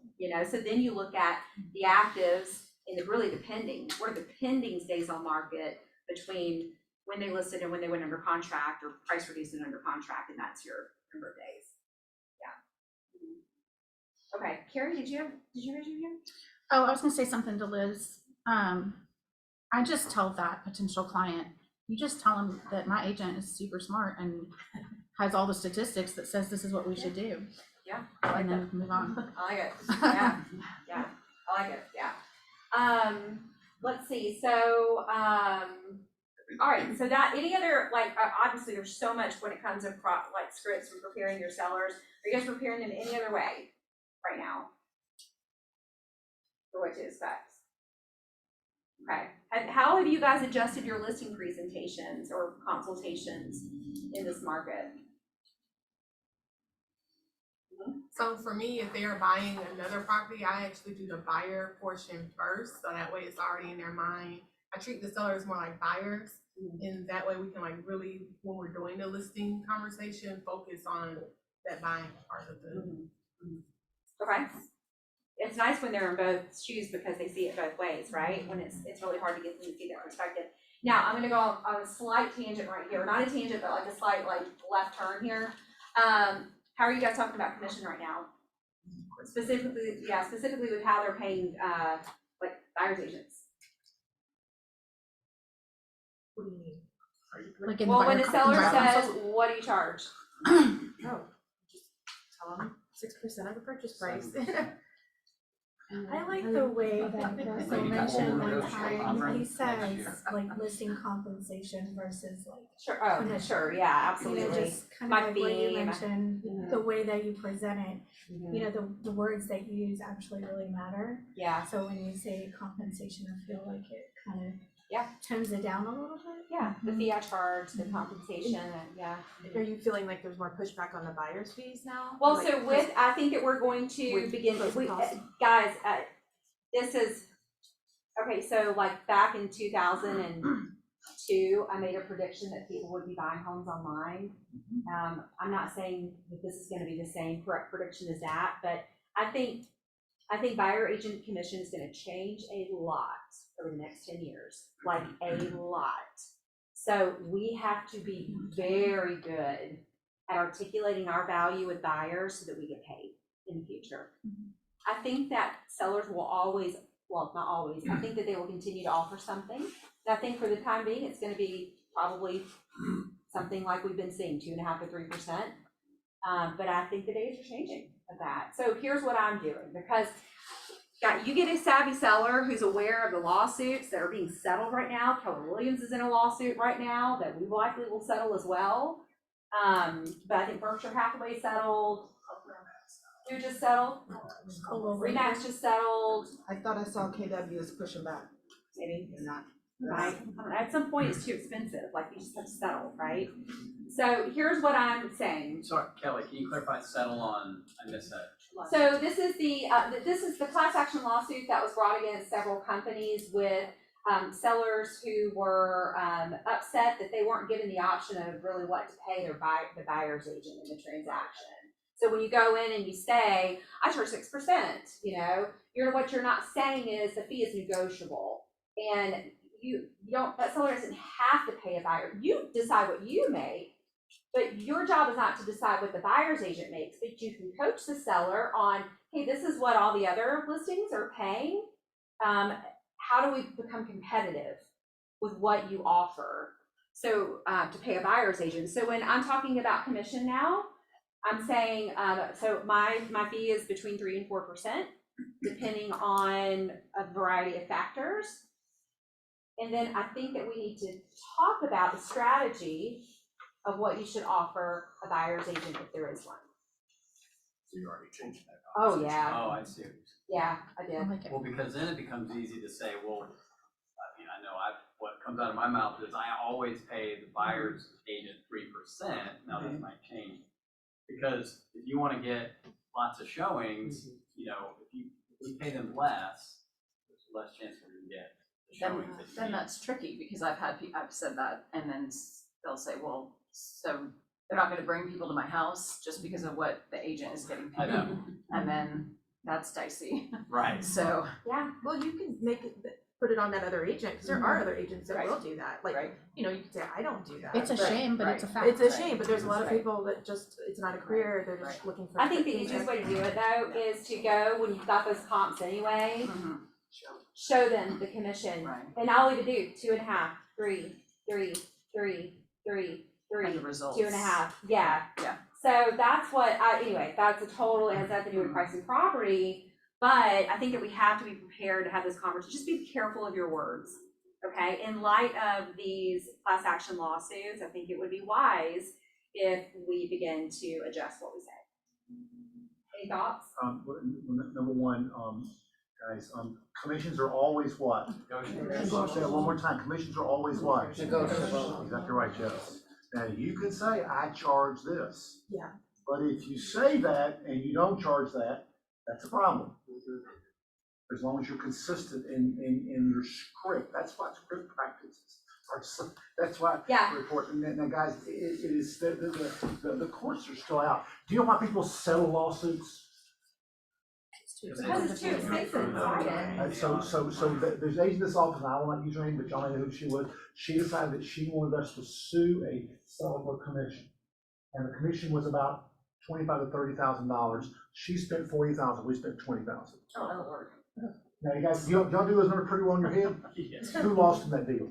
So then you look at the actives and the pending. What are the pendings days on market between when they listed and when they went under contract or price reduced and under contract, and that's your number of days. Yeah. Okay, Carrie, did you raise your hand? Oh, I was gonna say something to Liz. I just tell that potential client, you just tell them that my agent is super smart and has all the statistics that says this is what we should do. Yeah. And then we can move on. I like it. Yeah. Yeah. I like it. Yeah. Let's see. So, all right. So that any other obviously there's so much when it comes to scripts and preparing your sellers. Are you guys preparing them any other way right now for what to expect? Okay. How have you guys adjusted your listing presentations or consultations in this market? So for me, if they are buying another property, I actually do the buyer portion first, so that way it's already in their mind. I treat the sellers more like buyers, and that way we can like really, when we're doing the listing conversation, focus on that buying part of the. Okay. It's nice when they're in both shoes because they see it both ways, right? When it's really hard to get them to see their perspective. Now, I'm gonna go on a slight tangent right here, not a tangent, but like a slight like left turn here. How are you guys talking about commission right now? Specifically with how they're paying, like buyer's agents. What do you mean? Like in Well, when buyer the seller consult- says, what do you charge? Oh, just tell them 6% of the purchase price. I like the way that Russell mentioned one time, he says like listing compensation versus like. Sure, oh, commission. sure, yeah, absolutely. You know, just kind My of like what you theme. mentioned, Mhm. the way that you present it, Mhm. you know, the words that you use actually really matter. Yeah. So when you say compensation, I feel like it kind of Yeah. tones it down a little bit. Yeah, the fee I charge, the compensation, yeah. Are you feeling like there's more pushback on the buyer's fees now? Well, Like, so with, I think that we're going to with begin, closing we, costs? guys, this is, okay, so like back in 2002, I made a prediction that people would be buying homes online. I'm not saying that this is gonna be the same correct prediction as that, but I think buyer agent commission is gonna change a lot over the next 10 years, like a lot. So we have to be very good at articulating our value with buyers so that we get paid in the future. I think that sellers will always, well, not always, I think that they will continue to offer something. And I think for the time being, it's gonna be probably something like we've been seeing, 2.5 to 3%. But I think the days are changing of that. So here's what I'm doing, because you get a savvy seller who's aware of the lawsuits that are being settled right now. Keller Williams is in a lawsuit right now that we likely will settle as well. But I think Berkshire Hathaway settled. Who just settled? Remax just settled. I thought I saw KW is pushing back. Maybe. They're not. Right? At some point, it's too expensive. Like, you just have to settle, right? So here's what I'm saying. Sorry, Kelly, can you clarify settle on, I missed that. So this is the class action lawsuit that was brought against several companies with sellers who were upset that they weren't given the option of really what to pay the buyer's agent in the transaction. So when you go in and you say, I charge 6%, you know, what you're not saying is the fee is negotiable. And you don't, that seller doesn't have to pay a buyer. You decide what you make, but your job is not to decide what the buyer's agent makes, but you can coach the seller on, hey, this is what all the other listings are paying. How do we become competitive with what you offer? So to pay a buyer's agent. So when I'm talking about commission now, I'm saying, so my fee is between 3% and 4%, depending on a variety of factors. And then I think that we need to talk about the strategy of what you should offer a buyer's agent if there is one. So you already changed that. Oh, yeah. Oh, I see. Yeah, I did. Well, because then it becomes easy to say, well, I mean, I know what comes out of my mouth is I always pay the buyer's agent 3%. Now this might change. Because if you want to get lots of showings, you know, if we pay them less, there's less chance we're going to get the showings that you Then need. that's tricky, because I've said that, and then they'll say, well, so they're not gonna bring people to my house just because of what the agent is getting I paid. know. And then that's dicey. Right. So, yeah. Well, you can put it on that other agent, because there are other agents that will do that. Like, you know, you can say, I don't do that. It's a shame, but it's a fact. It's a shame, but the's a lot of Right. people that just, it's not a career, they're just looking for. I think the easiest way to do it though is to go when you've got those comps anyway, show them the commission. And I'll even do 2.5, 3, 3, 3, 3, 3, And the results. 2.5. Yeah. Yeah. So that's what anyway, that's a total, it has nothing to do with pricing property, but I think that we have to be prepared to have this conversation. Just be careful of your words, okay? In light of these class action lawsuits, I think it would be wise if we begin to adjust what we say. Any thoughts? Number one, Guys, commissions are always what? I'm gonna say it one more time, commissions are always what? Negotiable. Exactly right, Jeff. Now, you can say, I charge this. Yeah. But if you say that and you don't charge that, that's a problem. As long as you're consistent in your script, that's what script practices are. That's why Yeah. report. And now, guys, it is the courts are still out. Do you know why people settle lawsuits? Because it's too expensive to fight it. There's agent in this office, and I will not use her name, but y'all know who she was. She decided that she wanted us to sue a seller for commission. And the commission was about $25,000 to $30,000. She spent $40,000, we spent $20,000. Oh, Lord. Now, you guys, y'all do those numbers pretty well in your head? Who lost in that deal?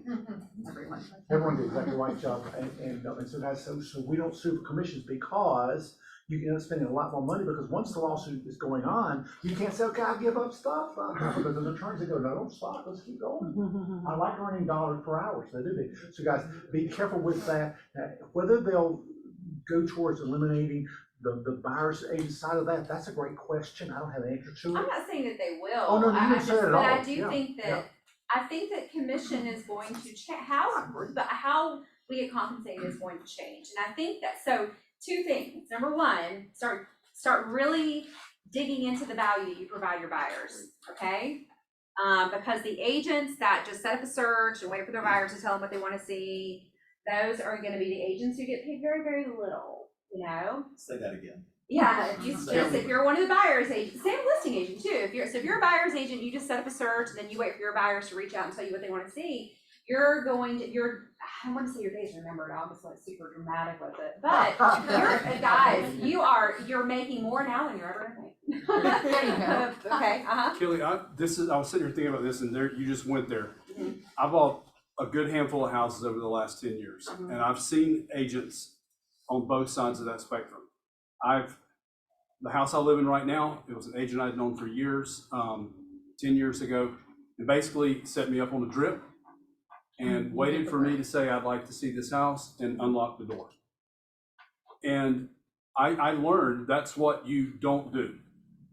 Everyone. Everyone did, exactly right, Chuck. And so guys, so we don't sue for commissions because you can end up spending a lot more money, because once the lawsuit is going on, you can't say, okay, I'll give up stuff. Because there's attorneys that go, no, don't stop, let's keep going. I like earning dollars per hour, so they do that. So guys, be careful with that. Whether they'll go towards eliminating the buyer's agent side of that, that's a great question. I don't have an answer to it. I'm not saying that they will. Oh, no, you I didn't just, say it at but I all. do Yeah, think that, yeah. I think that commission is going to change, how we get compensated is going to change. And I think that, so, two things. Number one, start really digging into the value you provide your buyers, okay? Because the agents that just set up a search and wait for their buyers to tell them what they want to see, those are gonna be the agents who get paid very, very little, you know? Say that again. Yeah, if you're one of the buyer's agents, same listing agent too. If you're a buyer's agent, you just set up a search and then you wait for your buyers to reach out and tell you what they want to see. I don't want to say your days are numbered. I almost went super dramatic with it, but you're making more now than you're ever gonna make. There you go. Okay. Kelly, I was sitting here thinking about this, and you just went there. I bought a good handful of houses over the last 10 years, and I've seen agents on both sides of that spectrum. The house I live in right now, it was an agent I'd known for years, 10 years ago, and basically set me up on a drip and waited for me to say, I'd like to see this house, and unlock the door. And I learned that's what you don't do.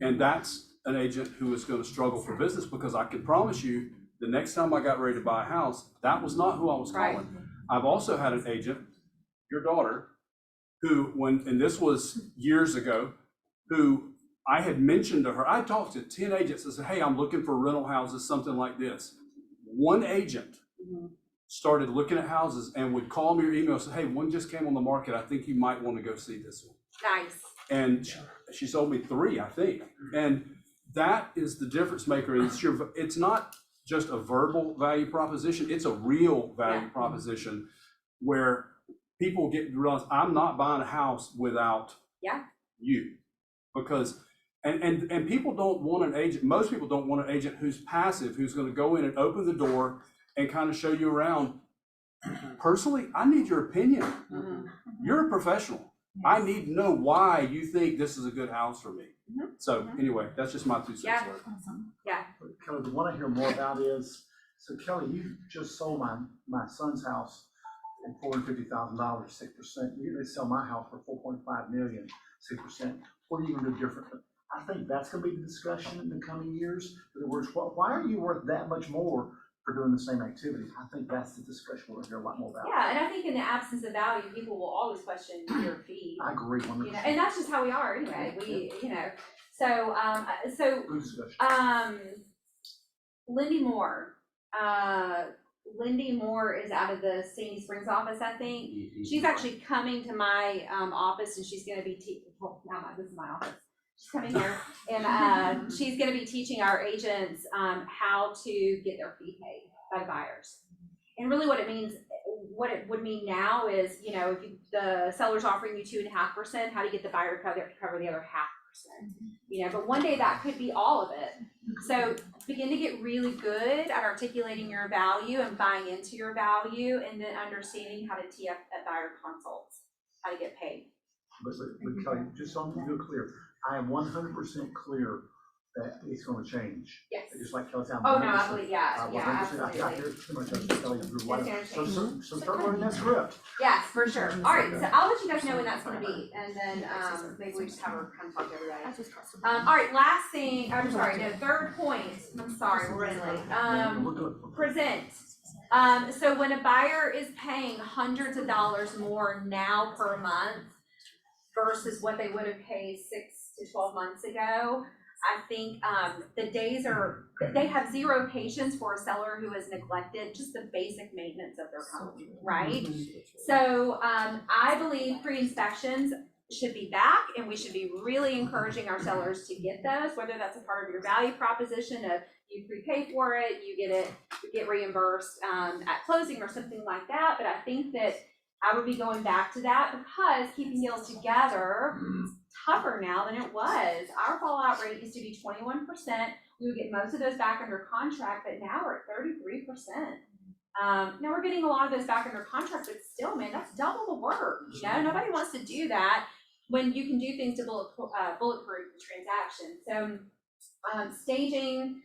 And that's an agent who is going to struggle for business, because I can promise you, the next time I got ready to buy a house, that was not who I was calling. Right. I've also had an agent, your daughter, who, and this was years ago, who I had mentioned to her, I talked to 10 agents and said, hey, I'm looking for rental houses, something like this. One agent started looking at houses and would call me or email and say, hey, one just came on the market. I think you might want to go see this one. Nice. And she sold me 3, I think. And that is the difference maker. It's not just a verbal value proposition. It's a real value proposition where people get to realize, I'm not buying a house without you. Because, and people don't want an agent, most people don't want an agent who's passive, who's going to go in and open the door and kind of show you around. Personally, I need your opinion. You're a professional. I need to know why you think this is a good house for me. So anyway, that's just my 2 cents. Yeah. Yeah. Kelly, the one I hear more about is, so Kelly, you just sold my son's house for $450,000, 6%. You're gonna sell my house for $4.5 million, 6%. What are you gonna do differently? I think that's gonna be the discussion in the coming years. In other words, why are you worth that much more for doing the same activity? I think that's the discussion we'll hear a lot more about. Yeah, and I think in the absence of value, people will always question your fee. I agree 100%. You know, and that's just how we are anyway. We, you know, so Lindy Moore. Lindy Moore is out of the Sandy Springs office, I think. She's actually coming to my office, and she's going to be this is my office. She's coming here, and she's going to be teaching our agents how to get their fee paid by buyers. And really, what it would mean now is, you know, if the seller's offering you 2.5%, how do you get the buyer to cover the other 0.5%? You know, but one day that could be all of it. So begin to get really good at articulating your value and buying into your value, and then understanding how to tee up at buyer consults, how to get paid. But Kelly, just so I'm real clear, I am 100% clear that it's gonna change. Yes. Just like Kelly said. Oh, no, I believe, yeah, yeah, 100%. I hear too much of Kelly, you're right. It's So, gonna so start learning that script. Yes, for sure. All right, so I'll let you guys know when that's gonna be, and then, maybe we just have her kind of talk to everybody. All right, last thing, I'm sorry, no, third point, I'm sorry, we're running late. Present. So when a buyer is paying hundreds of dollars more now per month versus what they would have paid 6 to 12 months ago, I think the days are, they have zero patience for a seller who has neglected just the basic maintenance of their home, right? So I believe pre-inspections should be back, and we should be really encouraging our sellers to get those, whether that's a part of your value proposition of you prepay for it, you get reimbursed at closing or something like that. But I think that I would be going back to that because keeping deals together is tougher now than it was. Our fallout rate used to be 21%. We would get most of those back under contract, but now we're at 33%. Now we're getting a lot of those back under contract, but still, man, that's double the work. You know, nobody wants to do that when you can do things to bulletproof the transaction. So staging,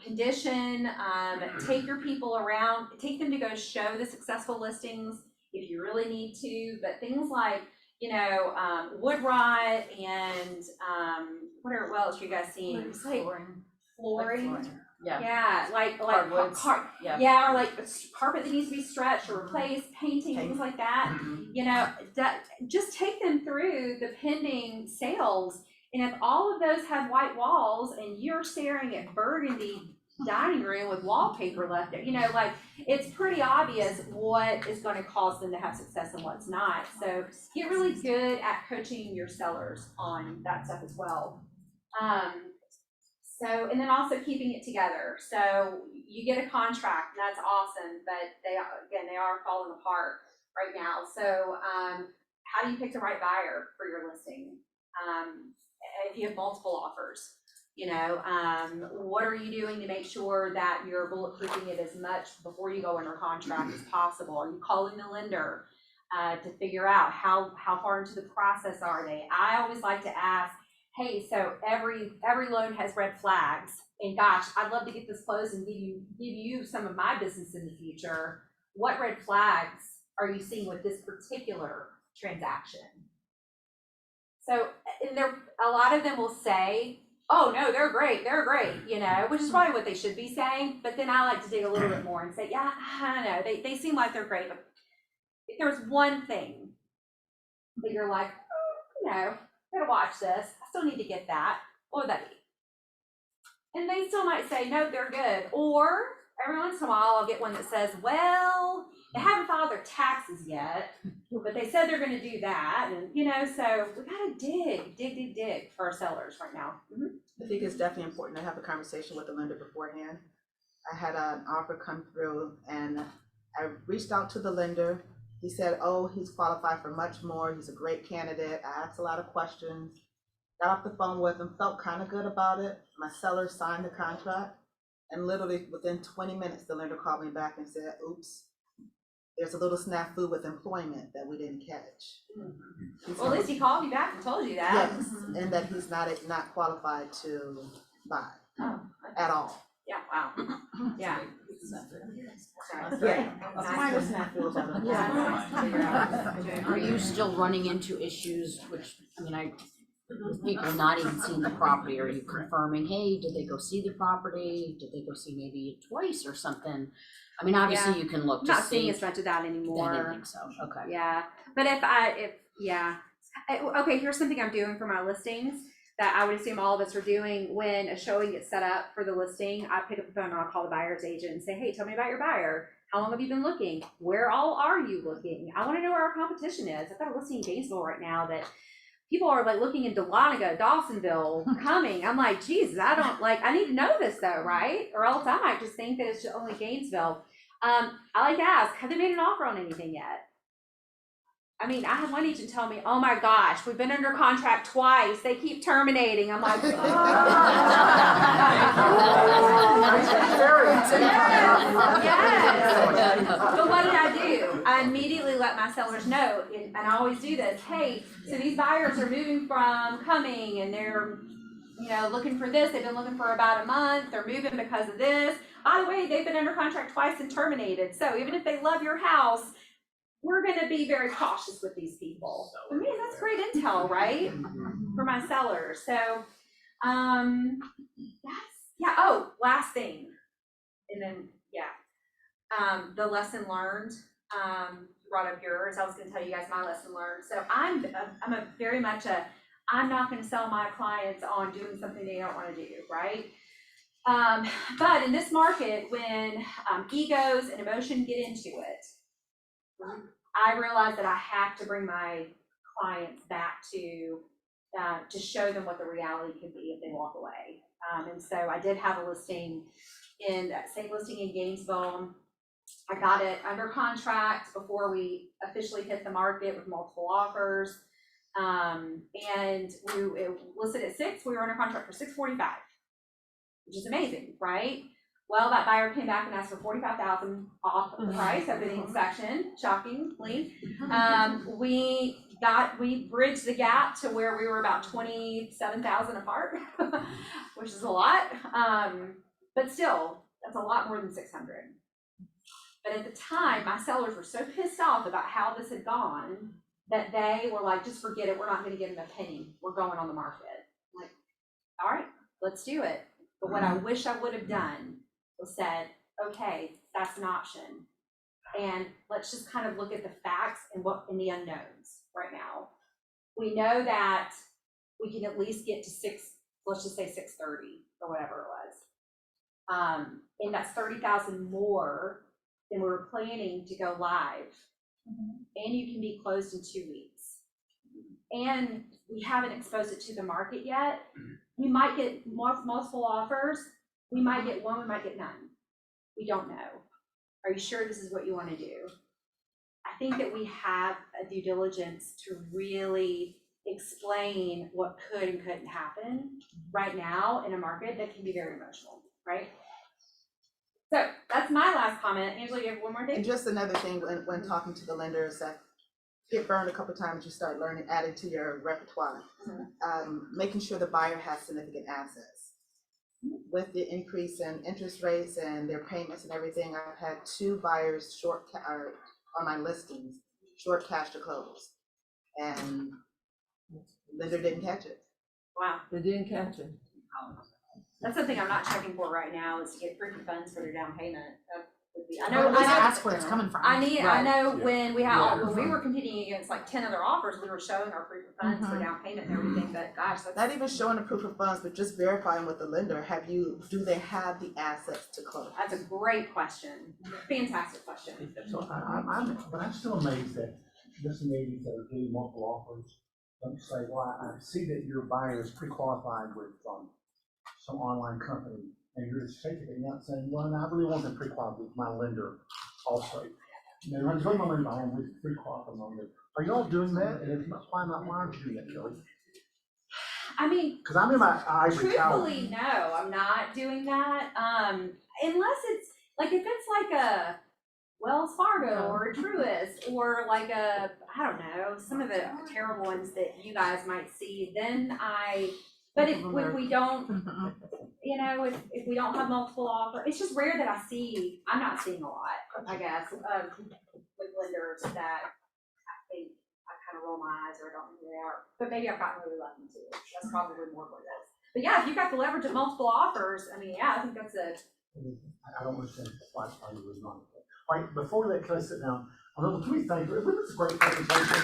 condition, take your people around, take them to go show the successful listings if you really need to, but things like, you know, wood rot and what else are you guys seeing? Flooring. Yeah, like Hardwoods. Yeah, or like carpet that needs to be stretched or replaced, painting, things like that. You know, that just take them through the pending sales. And if all of those have white walls and you're staring at burgundy dining room with wallpaper left there, you know, like it's pretty obvious what is going to cause them to have success and what's not. So get really good at coaching your sellers on that stuff as well. So, and then also keeping it together. So you get a contract, and that's awesome, but they are falling apart right now. So how do you pick the right buyer for your listing? If you have multiple offers, you know, what are you doing to make sure that you're bulletproofing it as much before you go under contract as possible? Are you calling the lender to figure out how far into the process are they? I always like to ask, hey, so every loan has red flags, and gosh, I'd love to get this closed and give you some of my business in the future. What red flags are you seeing with this particular transaction? So, and a lot of them will say, oh no, they're great, you know, which is probably what they should be saying. But then I like to dig a little bit more and say, yeah, I don't know, they seem like they're great, but if there's one thing that you're like, oh, you know, gotta watch this, I still need to get that, what would that be? And they still might say, no, they're good. Or every once in a while I'll get one that says, well, they haven't filed their taxes yet, but they said they're gonna do that. And you know, so we gotta dig for our sellers right now. I think it's definitely important to have a conversation with the lender beforehand. I had an offer come through and I reached out to the lender. He said, oh, he's qualified for much more. He's a great candidate. I asked a lot of questions, got off the phone with him, felt kind of good about it. My seller signed the contract, and literally within 20 minutes, the lender called me back and said, oops, there's a little snafu with employment that we didn't catch. Well, at least he called me back and told you that. Yes, and that he's not qualified to buy at all. Yeah, wow. Yeah. Are you still running into issues, which, I mean, with people not even seeing the property? Are you confirming, hey, did they go see the property? Did they go see maybe twice or something? I mean, obviously you can look to see. Not seeing as much of that anymore. I didn't think so, okay. Yeah, but okay, here's something I'm doing for my listings that I would assume all of us are doing. When a showing gets set up for the listing, I pick up the phone and I'll call the buyer's agent and say, hey, tell me about your buyer. How long have you been looking? Where all are you looking? I want to know where our competition is. I've got a listing in Gainesville right now that people are like looking in Dahlonega, Dawsonville, coming. I'm like, Jesus, I need to know this though, right? Or else I might just think that it's only Gainesville. I like to ask, have they made an offer on anything yet? I mean, I had one agent tell me, oh my gosh, we've been under contract twice. They keep terminating. I'm like, yes. But what did I do? I immediately let my sellers know, and I always do this. Hey, so these buyers are moving from Cumming, and they're looking for this, they've been looking for about a month, they're moving because of this. By the way, they've been under contract twice and terminated, so even if they love your house, we're gonna be very cautious with these people. I mean, that's great intel, right? For my sellers, so, last thing, and then, the lesson learned, brought up yours, I was gonna tell you guys my lesson learned, so I'm a very much I'm not gonna sell my clients on doing something they don't wanna do, right? But in this market, when egos and emotion get into it, I realize that I have to bring my clients back to show them what the reality can be if they walk away. And so I did have a listing same listing in Gainesville. I got it under contract before we officially hit the market with multiple offers. And it listed at 6, we were under contract for $645, which is amazing, right? Well, that buyer came back and asked for $45,000 off the price of the inspection, shockingly. We bridged the gap to where we were about $27,000 apart, which is a lot. But still, that's a lot more than $600. But at the time, my sellers were so pissed off about how this had gone that they were like, just forget it, we're not gonna give them a penny, we're going on the market. I'm like, all right, let's do it. But what I wish I would have done was said, okay, that's an option. And let's just kind of look at the facts and in the unknowns right now. We know that we can at least get to let's just say 630 or whatever it was. And that's 30,000 more than we were planning to go live. And you can be closed in 2 weeks. And we haven't exposed it to the market yet. We might get multiple offers. We might get one, we might get none. We don't know. Are you sure this is what you want to do? I think that we have a due diligence to really explain what could and couldn't happen right now in a market that can be very emotional, right? So that's my last comment. Angela, you have one more thing? And just another thing, when talking to the lenders that get burned a couple times, you start learning, adding to your repertoire. Making sure the buyer has significant assets. With the increase in interest rates and their payments and everything, I've had 2 buyers on my listings, short cash to close. And lender didn't catch it. Wow. They didn't catch it. That's something I'm not checking for right now, is to get proof of funds for their down payment. That would be, I Or at know, least ask where it's coming from. I know when we were competing against like 10 other offers, we were showing our proof of funds for down payment and everything, but gosh, that's. Not even showing the proof of funds, but just verifying with the lender, do they have the assets to close? That's a great question. Fantastic question. So but I'm still amazed that listing agents that are getting multiple offers don't say, well, I see that your buyer is pre-qualified with some online company, and you're just taking it out saying, well, I really want them pre-qualified with my lender also. And then my lender, I want to pre-qualified my lender. Are y'all doing that? And if not, why aren't you doing that, Kelly? I mean, because I'm in my ivory tower. Truthfully, no, I'm not doing that. Unless it's like, if it's like a Wells Fargo or a Truist or like I don't know, some of the terrible ones that you guys might see, then but if we don't, if we don't have multiple offers, it's just rare that I'm not seeing a lot, I guess, with lenders that I think I kind of roll my eyes or I don't know who they are, but maybe I've gotten really lucky too. That's probably more what it is. But yeah, if you've got the leverage of multiple offers, I mean, yeah, I think that's I don't understand why you was not. All right, before that, can I sit down? Can we thank you? This is a great presentation.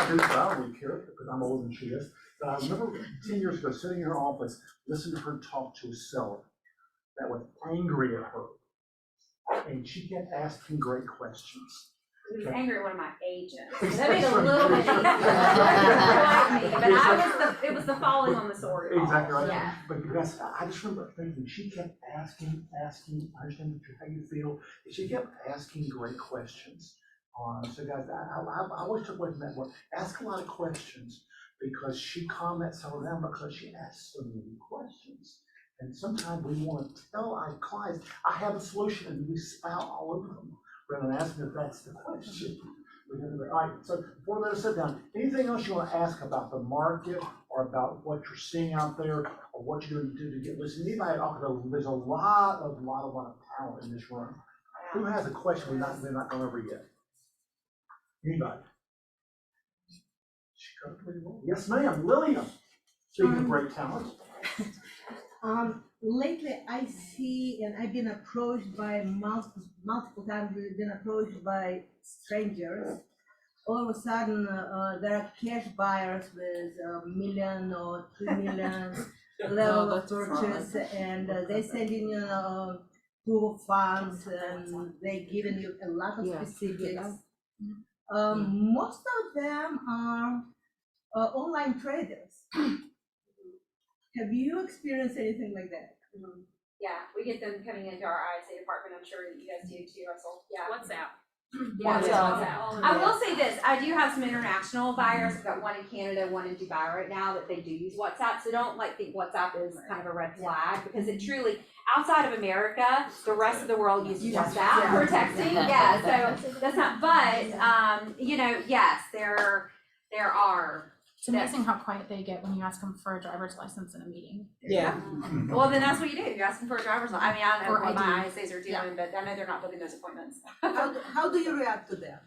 I don't really care because I'm older than she is. But I remember 10 years ago sitting in her office, listening to her talk to a seller that was angry at her. And she kept asking great questions. He was angry at one of my agents. That made it a little bit easier. But it was the falling on the sword. Exactly right. Yeah. But that's, I just remember thinking, she kept asking, I understand how you feel. She kept asking great questions. So guys, I always took away from that one. Ask a lot of questions because she calmed that seller down because she asked so many questions. And sometimes we want to tell our clients, I have a solution, and we spout all over them rather than asking if that's the question. All right, so before we let us sit down, anything else you want to ask about the market or about what you're seeing out there or what you're going to do to get listened? Anybody, there's a lot of talent in this room. Who has a question we're not going over yet? Anybody? Yes, ma'am, Lillian. Speaking of great talent. Lately I see, and I've been approached by multiple times, we've been approached by strangers. All of a sudden, there are cash buyers with $1 million or $2 million level of purchase, and they sending you proof of funds, and they giving you a lot of specifics. Most of them are online traders. Have you experienced anything like that? Yeah, we get them coming into our ISA department, I'm sure that you guys do too, Russell, yeah. WhatsApp. Yeah, WhatsApp. I will say this, I do have some international buyers, I've got one in Canada, one in Dubai right now, that they do use WhatsApp, so don't like think WhatsApp is kind of a red flag, because it truly, outside of America, the rest of the world uses WhatsApp for texting, yeah, so that's not, but, you know, yes, there are. It's amazing how quiet they get when you ask them for a driver's license in a meeting. Yeah. Well, then that's what you do. You ask them for a driver's license. I mean, I don't know Or what my ID. ISAs are doing, but I know they're not booking those appointments. How do you react to them?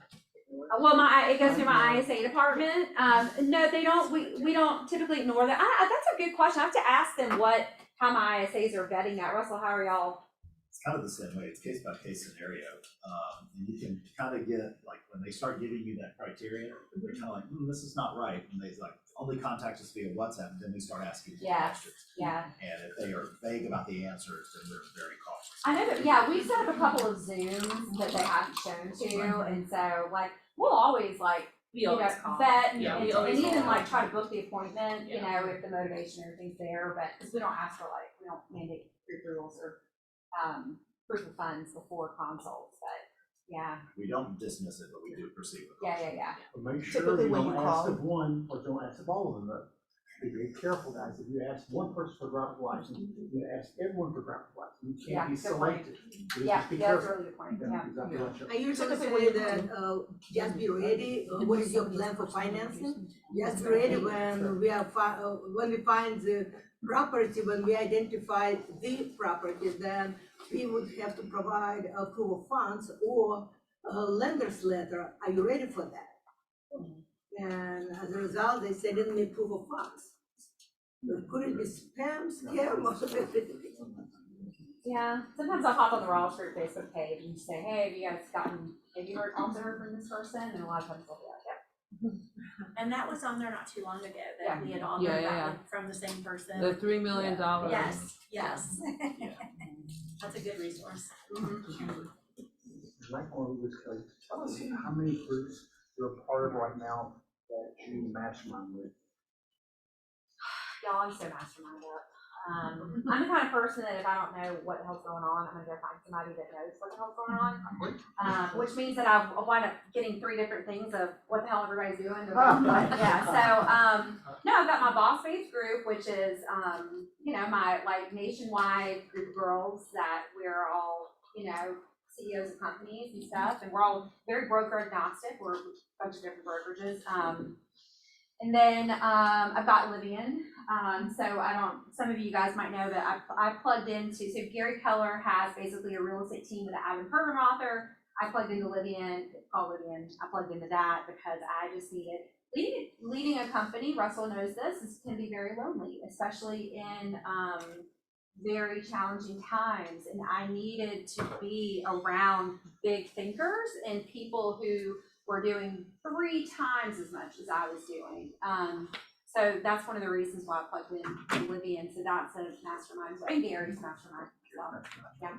Well, it goes through my ISA department. No, they don't. We don't typically ignore that. That's a good question. I have to ask them how my ISAs are vetting that. Russell, how are y'all? It's kind of the same way. It's case by case scenario. And you can kind of get, like, when they start giving you that criteria, they're kind of like, this is not right. And they like, only contact us via WhatsApp, and then we start asking questions. Yeah. And if they are vague about the answers, then they're very cautious. I know that, yeah, we've set up a couple of Zooms that they haven't shown to, and so, like, we'll always, like, you know, vet and even, like, try to book the appointment, you know, if the motivation or everything's there, but, because we don't ask for, like, we don't mandate pre-approvals or, proof of funds before consults, but, yeah. We don't dismiss it, but we do proceed with it. Yeah. But make sure Typically you when don't you ask call- of one or don't ask of all of them, though. Be very careful, guys. If you ask one person for driver's license, you ask everyone for driver's license. You can't be good point. selective. So Yeah, just be that's a careful. really good point, Then yeah. exactly what you- I usually say that, just be ready, what is your plan for financing? Just be ready when we are, when we find the property, when we identify the property, then we would have to provide a proof of funds or a lender's letter. Are you ready for that? And as a result, they said, didn't need proof of funds. But could it be spam, scam, or everything? Yeah, sometimes I'll hop on the Raw Street Facebook page and say, hey, have you also heard from this person? And a lot of times they'll be like, yep. And that was on there not too long ago, Yeah. that we had all Yeah, heard yeah, that yeah. one from the same person. The $3 million. Yes. That's a good resource. Like on this case, tell us how many groups you're a part of right now that you mastermind with. Y'all, I'm so mastermind up. I'm the kind of person that if I don't know what the hell's going on, I'm gonna go find somebody that knows what the hell's going on. Which means that I wind up getting 3 different things of what the hell everybody's doing. Yeah, so, no, I've got my Boss Babes group, which is, you know, my like nationwide group of girls that we're all, you know, CEOs of companies and stuff, and we're all very broker agnostic. We're a bunch of different brokerages. And then I've got Livian. So some of you guys might know that I plugged into, so Gary Keller has basically a real estate team with an Adam Program author. I plugged into Livian, it's called Livian. I plugged into that because I just needed, leading a company, Russell knows this, can be very lonely, especially in very challenging times. And I needed to be around big thinkers and people who were doing 3 times as much as I was doing. So that's one of the reasons why I plugged in Livian. So that's a mastermind, and Gary's mastermind as well. Yeah.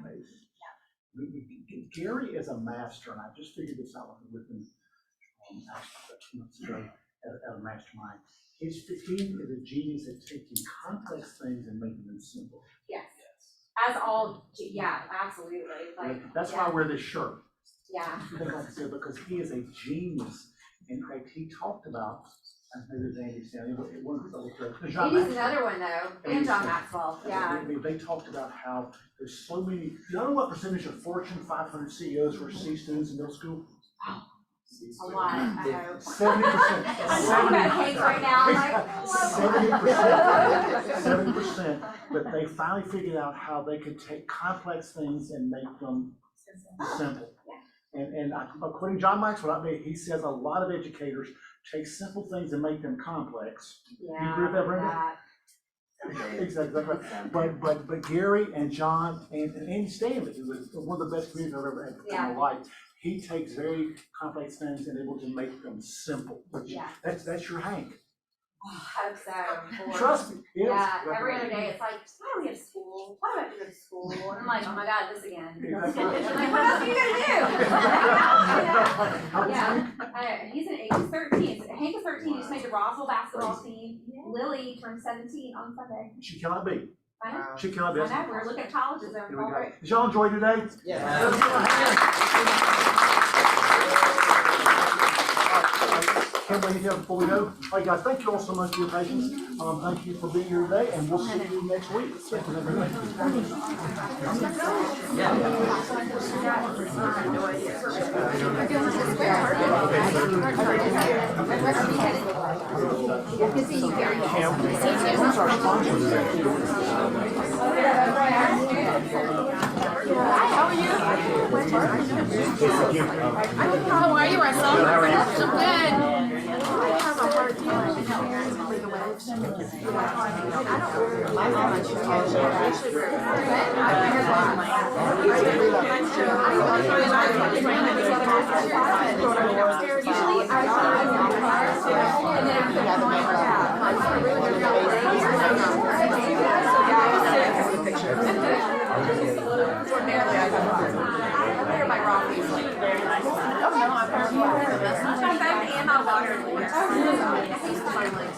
Gary is a master, and I just figured this out with him at a mastermind. He is a genius at taking complex things and making them simple. Yes. As all, yeah, absolutely. Like That's why I wear this shirt. Yeah. Because he is a genius. In fact, he talked about, maybe Andy said, it wasn't He needs another one though, and John Maxwell, yeah. They talked about how there's so many, you know what percentage of Fortune 500 CEOs were C students in middle school? A lot, I hope. 70%. I'm talking about cake right now, I'm like, 70%, but they finally figured out how they could take complex things and make them simple. And according to John Maxwell, he says a lot of educators take simple things and make them complex. You agree with that, Brenda? Exactly. But Gary and John and Andy Stanley, who was one of the best comedians I've ever had in my life, he takes very complex things and able to make them simple. That's your Hank. I hope so. Trust me. Yeah, every other day it's like, why do we have school? Why do I have to go to school? And I'm like, oh my God, this again. I'm like, what else are you gonna do? Yeah, he's 13. Hank is 13. He just made the Roswell basketball team. Lily turned 17 on Sunday. She cannot be. I know. She cannot be. I know. We're looking at colleges over Here we go. there. Did y'all enjoy today? Yeah. Can't wait anything before we go. All right, guys, thank you all so much for your patience. Thank you for being here today, and we'll see you next week. How are you? How are you, Russell? Good, how are you? So good.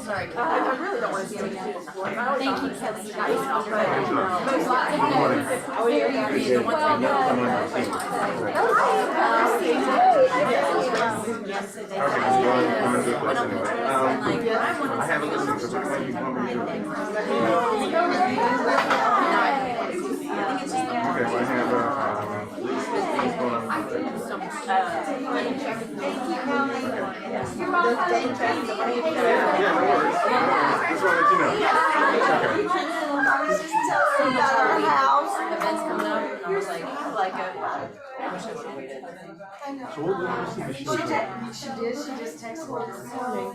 Sorry, I really don't want to see any people before. Thank you, Kelly. Events coming up, and I was like, I like it. I wish I would've waited. She just texted me this morning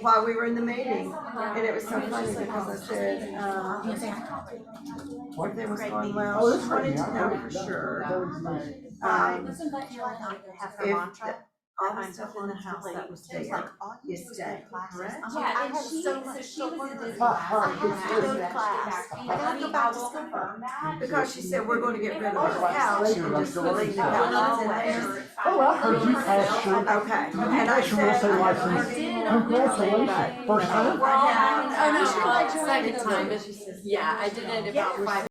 while we were in the meeting, and it was so funny because I said, everything was going well, I just wanted to know for sure. If all the stuff in the house that was there is staying, correct? Yeah, and she was in Disney class. Because she said, we're gonna get rid of our couch and just leave the couch in there. Oh, I heard you passed your. Okay. You passed your real estate license. Congratulations. First time? Oh, no, second time, but she says, yeah, I did it about 5